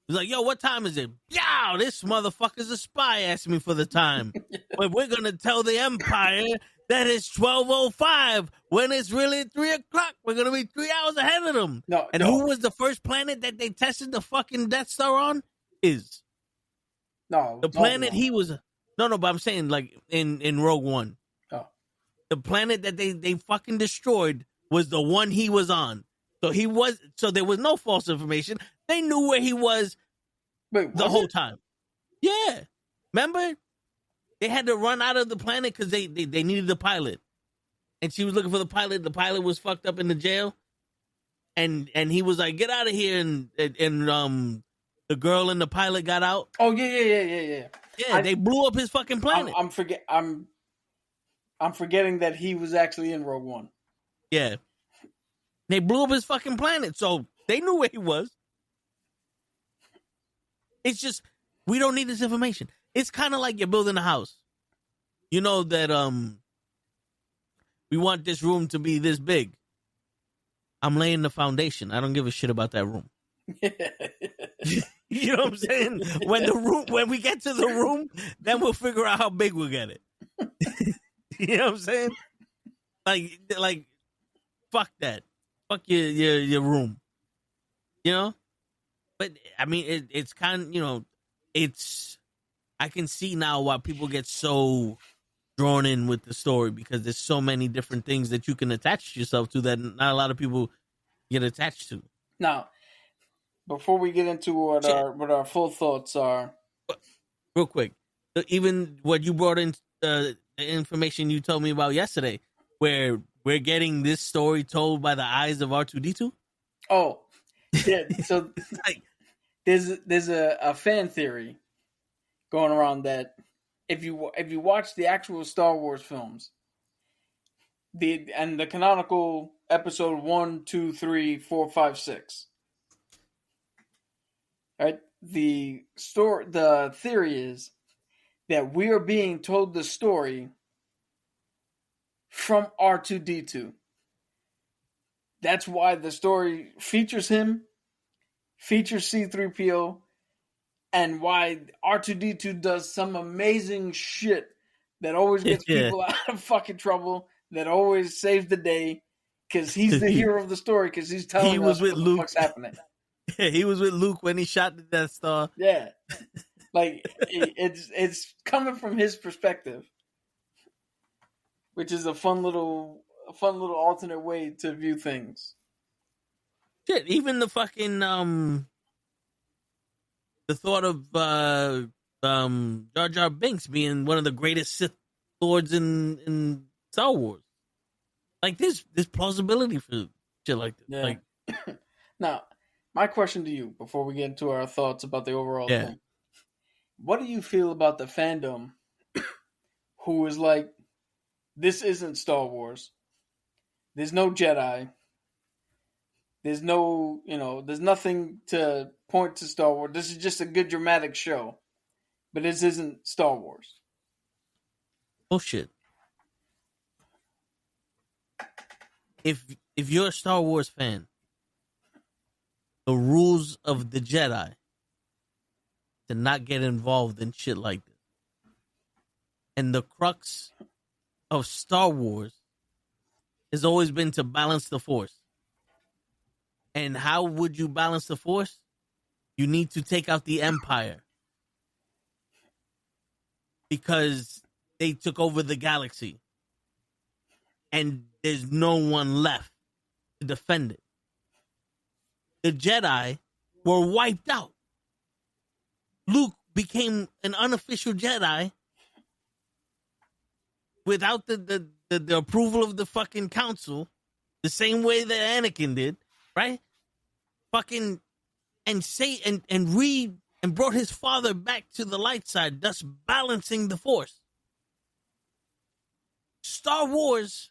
[SPEAKER 1] He's like, yo, what time is it? Yow, this motherfucker's a spy asking me for the time. But we're going to tell the Empire that it's 12:05 when it's really 3 o'clock. We're going to be 3 hours ahead of them. Who was the first planet that they tested the fucking Death Star on? The planet he was... No, but I'm saying like in Rogue One. Oh. The planet that they fucking destroyed was the one he was on. So there was no false information. They knew where he was the whole time. Yeah. Remember? They had to run out of the planet because they needed the pilot. And she was looking for the pilot. The pilot was fucked up in the jail. And he was like, get out of here. And the girl and the pilot got out.
[SPEAKER 2] Oh, yeah.
[SPEAKER 1] Yeah, they blew up his fucking planet.
[SPEAKER 2] I'm forgetting that he was actually in Rogue One.
[SPEAKER 1] Yeah. They blew up his fucking planet, so they knew where he was. It's just, we don't need this information. It's kind of like you're building a house. You know that we want this room to be this big. I'm laying the foundation. I don't give a shit about that room. You know what I'm saying? When we get to the room, then we'll figure out how big we'll get it. You know what I'm saying? Like, fuck that. Fuck your room. You know? But I mean, it's kind of, I can see now why people get so drawn in with the story, because there's so many different things that you can attach yourself to that not a lot of people get attached to.
[SPEAKER 2] Now, before we get into what our full thoughts are,
[SPEAKER 1] real quick, even what you brought in, the information you told me about yesterday, where we're getting this story told by the eyes of R2-D2.
[SPEAKER 2] Oh, yeah. So there's a fan theory going around that if you watch the actual Star Wars films, the canonical episode 1, 2, 3, 4, 5, 6. Right? The theory is that we are being told the story from R2-D2. That's why the story features him, features C-3PO, and why R2-D2 does some amazing shit that always gets people out of fucking trouble, that always saves the day, because he's the hero of the story, because he's telling us what the fuck's happening.
[SPEAKER 1] Yeah, he was with Luke when he shot the Death Star.
[SPEAKER 2] Yeah. Like, it's coming from his perspective, which is a fun little alternate way to view things.
[SPEAKER 1] Shit, even the fucking the thought of Jar Jar Binks being one of the greatest Sith Lords in Star Wars. Like, there's plausibility for shit like this.
[SPEAKER 2] Yeah.
[SPEAKER 1] Like,
[SPEAKER 2] now, my question to you before we get into our thoughts about the overall thing. What do you feel about the fandom who is like, this isn't Star Wars. There's no Jedi. There's no, there's nothing to point to Star Wars. This is just a good dramatic show. But this isn't Star Wars.
[SPEAKER 1] Bullshit. If you're a Star Wars fan, the rules of the Jedi to not get involved in shit like this. And the crux of Star Wars has always been to balance the Force. And how would you balance the Force? You need to take out the Empire. Because they took over the galaxy. And there's no one left to defend it. The Jedi were wiped out. Luke became an unofficial Jedi without the approval of the fucking council, the same way that Anakin did, right? Fucking and brought his father back to the light side, thus balancing the Force. Star Wars,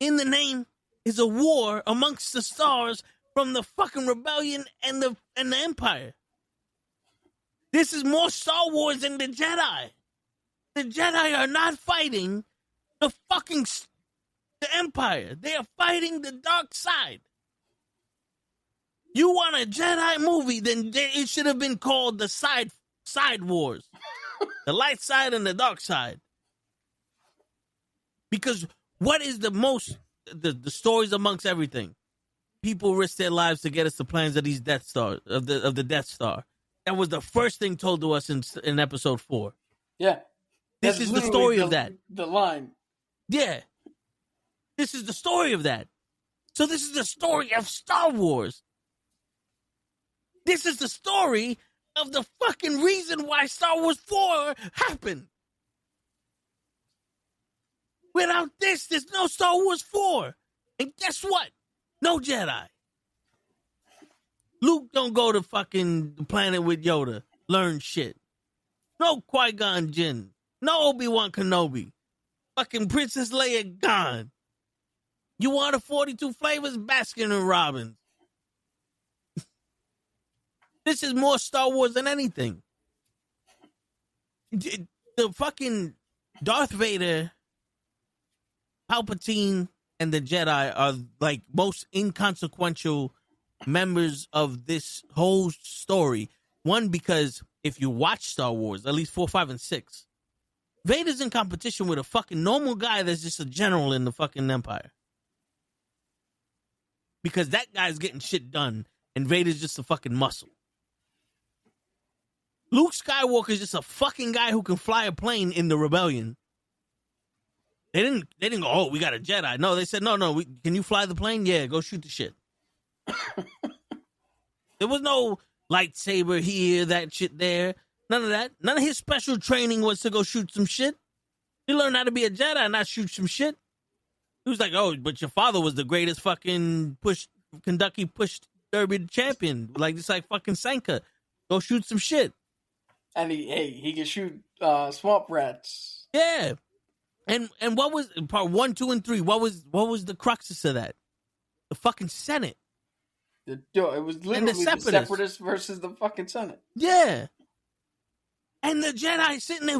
[SPEAKER 1] in the name, is a war amongst the stars from the fucking rebellion and the Empire. This is more Star Wars than the Jedi. The Jedi are not fighting the Empire. They are fighting the dark side. You want a Jedi movie, then it should have been called the Side Wars. The light side and the dark side. Because what is the stories amongst everything? People risk their lives to get us the plans of these Death Stars, of the Death Star. That was the first thing told to us in episode 4.
[SPEAKER 2] Yeah.
[SPEAKER 1] This is the story of that.
[SPEAKER 2] The line.
[SPEAKER 1] Yeah. This is the story of that. So this is the story of Star Wars. This is the story of the fucking reason why Star Wars 4 happened. Without this, there's no Star Wars 4. And guess what? No Jedi. Luke don't go to fucking the planet with Yoda. Learn shit. No Qui-Gon Jinn. No Obi-Wan Kenobi. Fucking Princess Leia gone. You want a 42 flavors? Baskin and Robbins. This is more Star Wars than anything. The fucking Darth Vader, Palpatine, and the Jedi are like most inconsequential members of this whole story. One, because if you watch Star Wars, at least 4, 5, and 6, Vader's in competition with a fucking normal guy that's just a general in the fucking Empire. Because that guy's getting shit done, and Vader's just a fucking muscle. Luke Skywalker's just a fucking guy who can fly a plane in the rebellion. They didn't go, oh, we got a Jedi. No, they said, no, can you fly the plane? Yeah, go shoot the shit. There was no lightsaber here, that shit there. None of that. None of his special training was to go shoot some shit. He learned how to be a Jedi and not shoot some shit. He was like, oh, but your father was the greatest fucking Kentucky push derby champion. Just like fucking Sanka. Go shoot some shit.
[SPEAKER 2] And he can shoot swamp rats.
[SPEAKER 1] Yeah. And what was part 1, 2, and 3? What was the cruxus of that? The fucking Senate.
[SPEAKER 2] It was literally the separatists versus the fucking Senate.
[SPEAKER 1] Yeah. And the Jedi sitting there,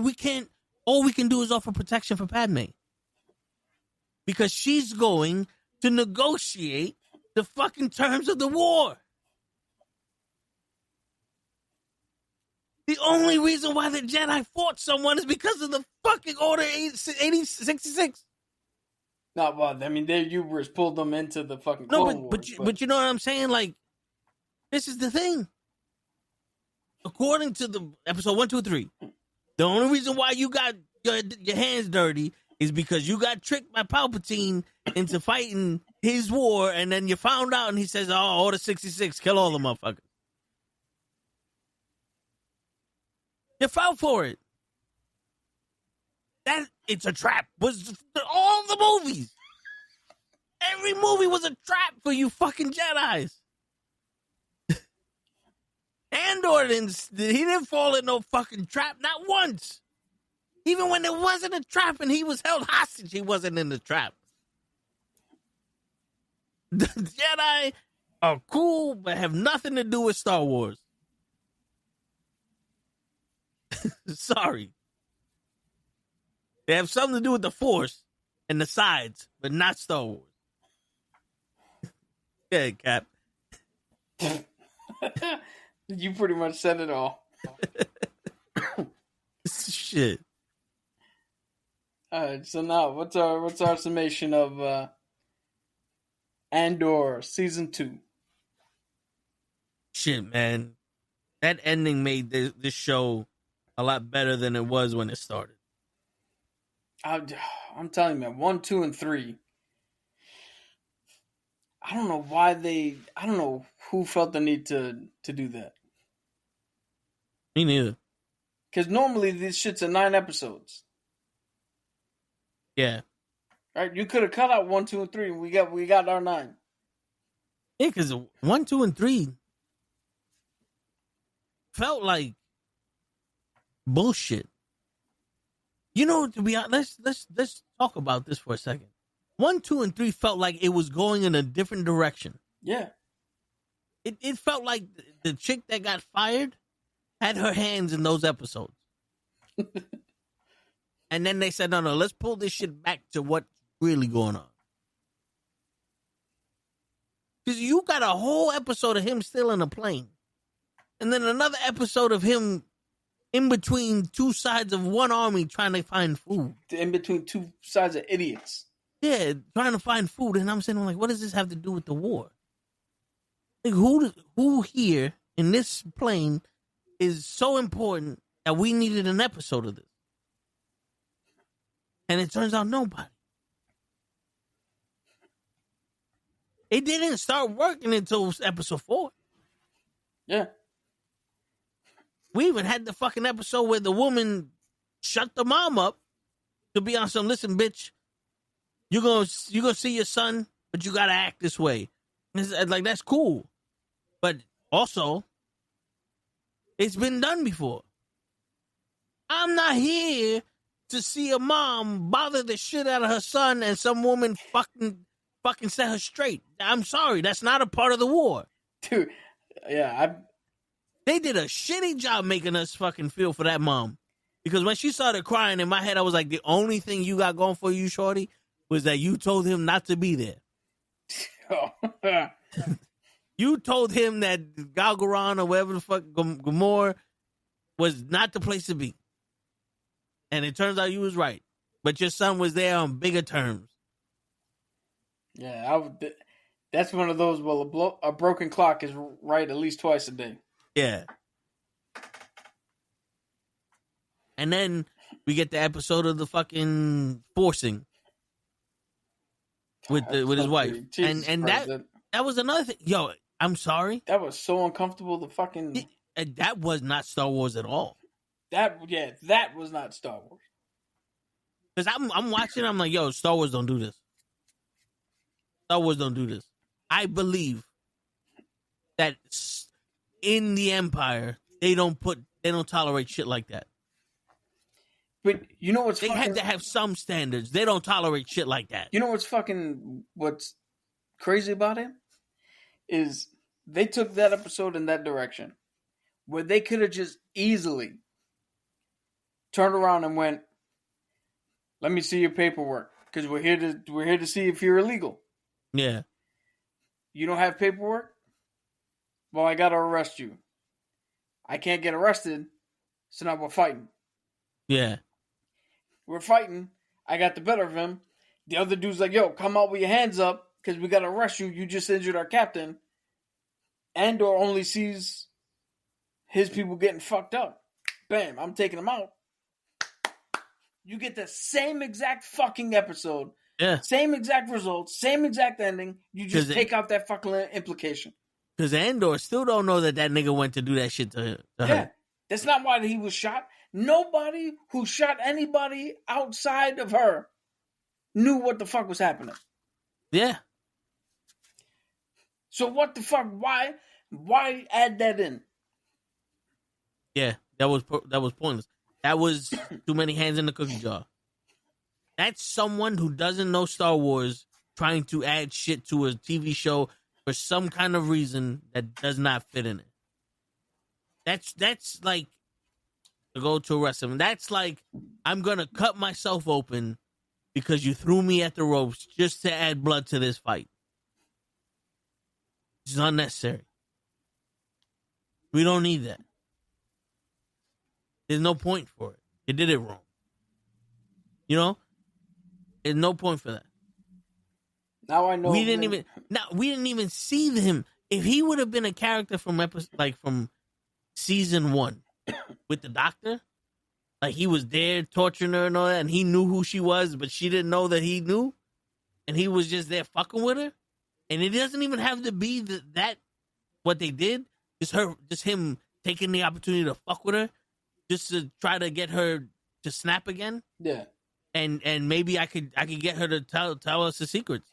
[SPEAKER 1] all we can do is offer protection for Padme. Because she's going to negotiate the fucking terms of the war. The only reason why the Jedi fought someone is because of the fucking Order 8066.
[SPEAKER 2] No, but I mean, their hubris pulled them into the fucking Clone Wars.
[SPEAKER 1] But you know what I'm saying? Like, this is the thing. According to the episode 1, 2, 3, the only reason why you got your hands dirty is because you got tricked by Palpatine into fighting his war, and then you found out, and he says, "Oh, Order 66, kill all the motherfuckers." You fell for it. It's a trap. Was all the movies. Every movie was a trap for you fucking Jedis. Andor didn't fall in no fucking trap, not once. Even when there wasn't a trap and he was held hostage, he wasn't in the trap. The Jedi are cool, but have nothing to do with Star Wars. Sorry. They have something to do with the Force and the sides, but not Star Wars. Yeah, Cap.
[SPEAKER 2] You pretty much said it all.
[SPEAKER 1] Shit.
[SPEAKER 2] All right, so now what's our summation of Andor season 2?
[SPEAKER 1] Shit, man. That ending made this show a lot better than it was when it started.
[SPEAKER 2] I'm telling you, man, 1, 2, and 3. I don't know why I don't know who felt the need to do that.
[SPEAKER 1] Me neither.
[SPEAKER 2] Because normally these shit's are 9 episodes.
[SPEAKER 1] Yeah.
[SPEAKER 2] Right? You could have cut out 1, 2, and 3. We got our 9.
[SPEAKER 1] Yeah, because 1, 2, and 3 felt like bullshit. You know, to be honest, let's talk about this for a second. 1, 2, and 3 felt like it was going in a different direction.
[SPEAKER 2] Yeah.
[SPEAKER 1] It felt like the chick that got fired had her hands in those episodes. And then they said, no, let's pull this shit back to what's really going on. Because you got a whole episode of him still in a plane. And then another episode of him in between two sides of one army trying to find food.
[SPEAKER 2] In between two sides of idiots.
[SPEAKER 1] Yeah, trying to find food. And I'm saying, like, what does this have to do with the war? Like, who here in this plane is so important that we needed an episode of this? And it turns out nobody. It didn't start working until episode 4.
[SPEAKER 2] Yeah.
[SPEAKER 1] We even had the fucking episode where the woman shut the mom up to be on some, listen, bitch, you're gonna see your son, but you gotta act this way. And it's like, that's cool. But also, it's been done before. I'm not here to see a mom bother the shit out of her son and some woman fucking set her straight. I'm sorry, that's not a part of the war.
[SPEAKER 2] Dude, yeah,
[SPEAKER 1] They did a shitty job making us fucking feel for that mom. Because when she started crying, in my head, I was like, the only thing you got going for you, shorty, was that you told him not to be there. You told him that Galgaron or whatever the fuck, Gamor, was not the place to be. And it turns out you was right. But your son was there on bigger terms.
[SPEAKER 2] Yeah, that's one of those, well, a broken clock is right at least twice a day.
[SPEAKER 1] Yeah. And then we get the episode of the fucking forcing with his wife. And that was another thing. Yo, I'm sorry.
[SPEAKER 2] That was so uncomfortable. The fucking
[SPEAKER 1] that was not Star Wars at all.
[SPEAKER 2] That was not Star Wars.
[SPEAKER 1] Because I'm watching, I'm like, yo, Star Wars don't do this. Star Wars don't do this. I believe that in the Empire, they don't tolerate shit like that.
[SPEAKER 2] But you know what's
[SPEAKER 1] they have to have some standards. They don't tolerate shit like that.
[SPEAKER 2] You know what's crazy about it? Is they took that episode in that direction where they could have just easily turned around and went, let me see your paperwork because we're here to see if you're illegal.
[SPEAKER 1] Yeah.
[SPEAKER 2] You don't have paperwork? Well, I got to arrest you. I can't get arrested, so now we're fighting.
[SPEAKER 1] Yeah.
[SPEAKER 2] We're fighting. I got the better of him. The other dude's like, yo, come out with your hands up because we got to arrest you. You just injured our captain. Andor only sees his people getting fucked up. Bam, I'm taking them out. You get the same exact fucking episode.
[SPEAKER 1] Yeah.
[SPEAKER 2] Same exact results. Same exact ending. You just take out that fucking implication.
[SPEAKER 1] Because Andor still don't know that nigga went to do that shit to her.
[SPEAKER 2] Yeah. That's not why he was shot. Nobody who shot anybody outside of her knew what the fuck was happening.
[SPEAKER 1] Yeah.
[SPEAKER 2] So what the fuck? Why add that in?
[SPEAKER 1] Yeah, that was pointless. That was too many hands in the cookie jar. That's someone who doesn't know Star Wars trying to add shit to a TV show for some kind of reason that does not fit in it. That's like to go to a wrestling. That's like I'm gonna cut myself open because you threw me at the ropes just to add blood to this fight. It's unnecessary. We don't need that. There's no point for it. You did it wrong. You know? There's no point for that.
[SPEAKER 2] Now I know
[SPEAKER 1] we didn't even see him. If he would have been a character from from season 1 with the doctor, like he was there torturing her and all that, and he knew who she was, but she didn't know that he knew, and he was just there fucking with her, and it doesn't even have to be that what they did. Just him taking the opportunity to fuck with her, just to try to get her to snap again.
[SPEAKER 2] Yeah.
[SPEAKER 1] And maybe I could get her to tell us the secrets.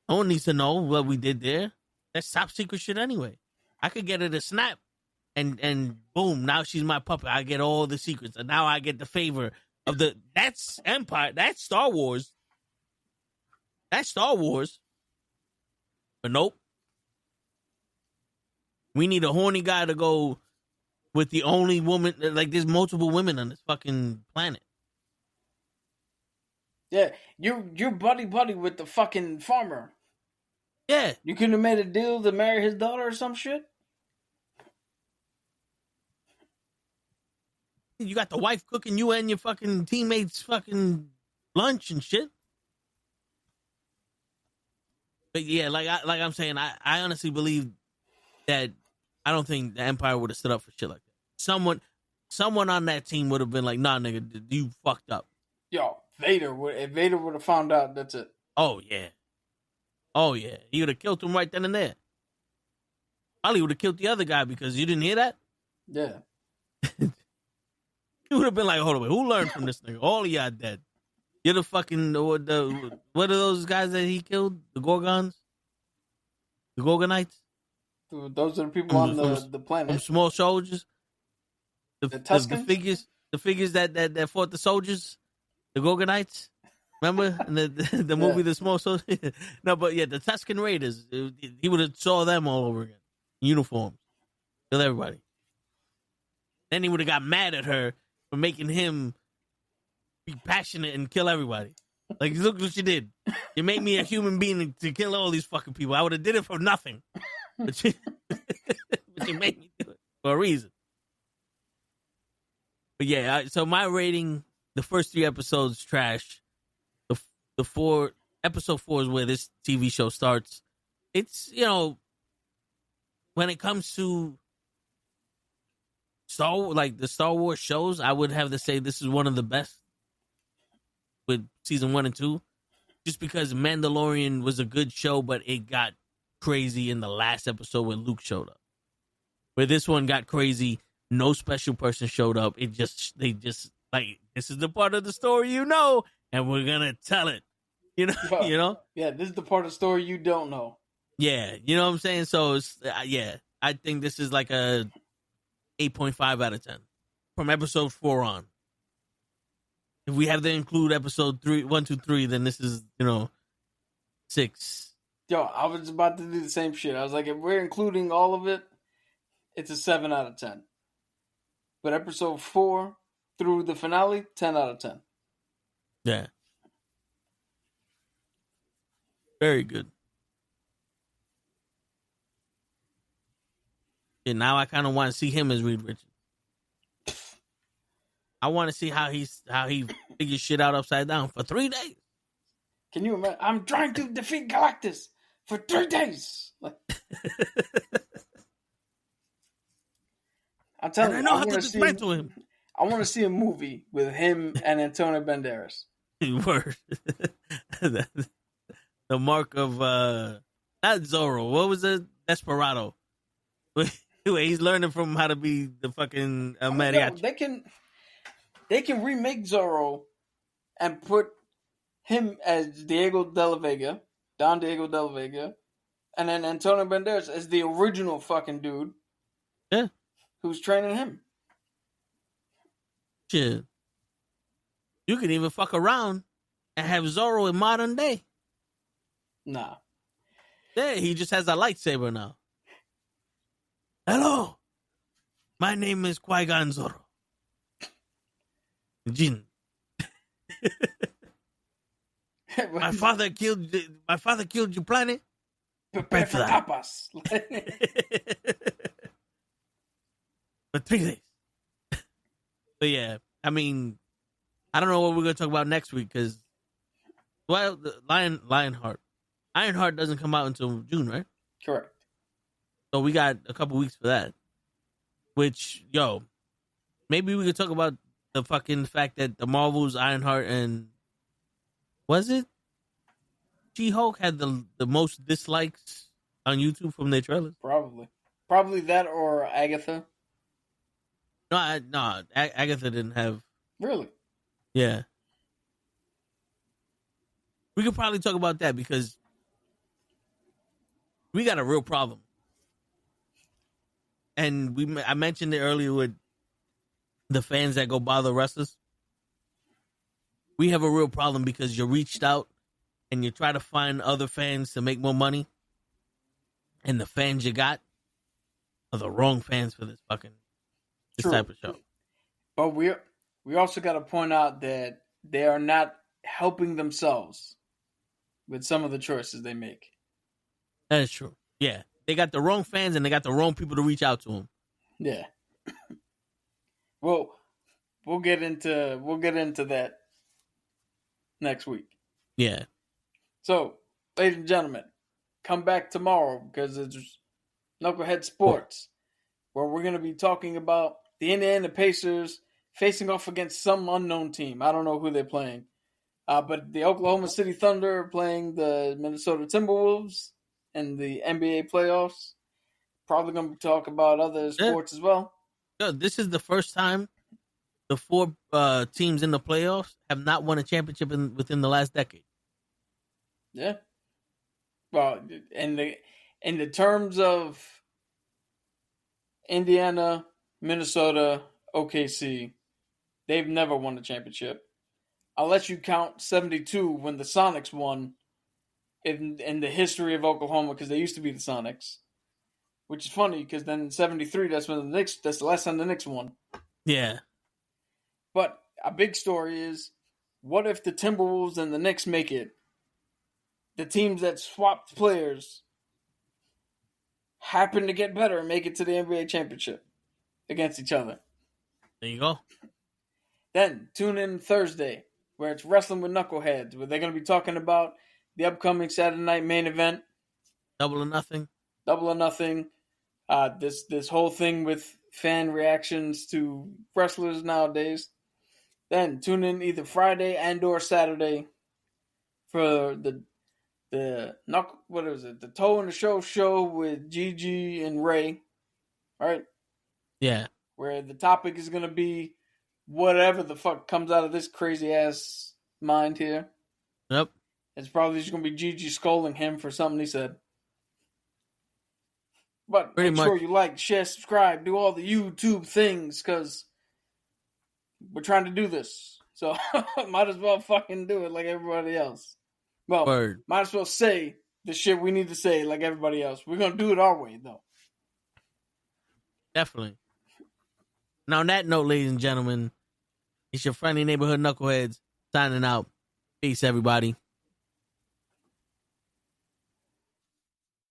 [SPEAKER 1] No one needs to know what we did there. That's top secret shit anyway. I could get her to snap, and boom, now she's my puppet. I get all the secrets, and now I get the favor of that's Empire. That's Star Wars. That's Star Wars. But nope. We need a horny guy to go with the only woman. Like, there's multiple women on this fucking planet.
[SPEAKER 2] Yeah, you're buddy with the fucking farmer.
[SPEAKER 1] Yeah.
[SPEAKER 2] You couldn't have made a deal to marry his daughter or some shit?
[SPEAKER 1] You got the wife cooking you and your fucking teammates fucking lunch and shit. But yeah, like I'm saying, I honestly believe that I don't think the Empire would have stood up for shit like that. Someone on that team would have been like, nah, nigga, you fucked up.
[SPEAKER 2] Yo, if Vader would have found out, that's it.
[SPEAKER 1] Oh, yeah. Oh, yeah. He would have killed him right then and there. Probably would have killed the other guy because you didn't hear that?
[SPEAKER 2] Yeah.
[SPEAKER 1] He would have been like, hold on, who learned from this nigga? All of y'all dead. You're the fucking, what are those guys that he killed? The Gorgons? The Gorgonites?
[SPEAKER 2] Those are the people on the planet.
[SPEAKER 1] From small soldiers? The figures that fought the soldiers? The Gorgonites? Remember in the movie, The Small Soldiers? No, but yeah, the Tusken Raiders. He would have saw them all over again. Uniforms. Kill everybody. Then he would have got mad at her for making him be passionate and kill everybody. Like, look what you did. You made me a human being to kill all these fucking people. I would have did it for nothing. But you made me do it for a reason. But yeah, so my rating, the first 3 episodes, trash. Episode 4 is where this TV show starts. It's, when it comes to the Star Wars shows, I would have to say this is one of the best with season 1 and 2. Just because Mandalorian was a good show, but it got crazy in the last episode when Luke showed up. Where this one got crazy, no special person showed up. They just like, this is the part of the story and we're gonna tell it.
[SPEAKER 2] Yeah, this is the part of the story you don't know.
[SPEAKER 1] Yeah, you know what I'm saying? So it's, I think this is like a 8.5 out of 10 from episode 4 on. If we have to include episode 1, 2, 3, then this is 6.
[SPEAKER 2] Yo, I was about to do the same shit. I was like, if we're including all of it, it's a 7 out of 10. But episode 4 through the finale, 10 out of 10.
[SPEAKER 1] Yeah. Very good. And now I kind of want to see him as Reed Richards. I want to see how he figures shit out upside down for 3 days.
[SPEAKER 2] Can you imagine? I'm trying to defeat Galactus for 3 days. I'm telling you,
[SPEAKER 1] I know how to dismantle him.
[SPEAKER 2] I want to see a movie with him and Antonio Banderas.
[SPEAKER 1] Word. The mark of not Zorro. What was it? Desperado. Anyway, he's learning from how to be the fucking mariachi.
[SPEAKER 2] They can remake Zorro and put him as Don Diego de la Vega, and then Antonio Banderas as the original fucking dude.
[SPEAKER 1] Yeah.
[SPEAKER 2] Who's training him.
[SPEAKER 1] Shit. You can even fuck around and have Zorro in modern day.
[SPEAKER 2] Nah.
[SPEAKER 1] Yeah, he just has a lightsaber now. Hello. My name is Qui-Gon Zorro. Jin. My father killed your planet.
[SPEAKER 2] Prepare for tapas.
[SPEAKER 1] For 3 days. But yeah, I mean, I don't know what we're gonna talk about next week because, well, the Lionheart, Ironheart doesn't come out until June, right?
[SPEAKER 2] Correct.
[SPEAKER 1] So we got a couple weeks for that. Which, maybe we could talk about the fucking fact that the Marvels, Ironheart, and was it She-Hulk had the most dislikes on YouTube from their trailers?
[SPEAKER 2] Probably that or Agatha.
[SPEAKER 1] No, Agatha didn't have.
[SPEAKER 2] Really?
[SPEAKER 1] Yeah. We could probably talk about that because we got a real problem. And I mentioned it earlier with the fans that go bother wrestlers. We have a real problem because you reached out and you try to find other fans to make more money. And the fans you got are the wrong fans for this type of show.
[SPEAKER 2] But we also got to point out that they are not helping themselves with some of the choices they make.
[SPEAKER 1] That is true. Yeah, they got the wrong fans and they got the wrong people to reach out to them.
[SPEAKER 2] Yeah. Well, we'll get into that next week.
[SPEAKER 1] Yeah.
[SPEAKER 2] So, ladies and gentlemen, come back tomorrow because it's Knucklehead Sports, where we're going to be talking about the Indiana Pacers facing off against some unknown team. I don't know who they're playing. But the Oklahoma City Thunder are playing the Minnesota Timberwolves in the NBA playoffs. Probably going to talk about other sports as well.
[SPEAKER 1] Yeah, this is the first time the 4 teams in the playoffs have not won a championship within the last decade.
[SPEAKER 2] Yeah. Well, in the terms of Indiana, Minnesota, OKC, they've never won a championship. I'll let you count 72 when the Sonics won in the history of Oklahoma, because they used to be the Sonics. Which is funny, because then in 73, that's the last time the Knicks won.
[SPEAKER 1] Yeah.
[SPEAKER 2] But a big story is, what if the Timberwolves and the Knicks make it? The teams that swapped players happen to get better and make it to the NBA championship against each other.
[SPEAKER 1] There you go.
[SPEAKER 2] Then tune in Thursday, where it's Wrestling with Knuckleheads, where they're going to be talking about the upcoming Saturday night main event.
[SPEAKER 1] Double or Nothing.
[SPEAKER 2] This whole thing with fan reactions to wrestlers nowadays. Then tune in either Friday and/or Saturday for the Toe in the Show with Gigi and Ray. All right.
[SPEAKER 1] Yeah.
[SPEAKER 2] Where the topic is going to be whatever the fuck comes out of this crazy ass mind here.
[SPEAKER 1] Yep.
[SPEAKER 2] It's probably just going to be Gigi scolding him for something he said. But make sure you like, share, subscribe, do all the YouTube things, because we're trying to do this. So might as well fucking do it like everybody else. Well, might as well say the shit we need to say like everybody else. We're going to do it our way, though.
[SPEAKER 1] Definitely. Now, on that note, ladies and gentlemen, it's your friendly neighborhood Knuckleheads signing out. Peace, everybody.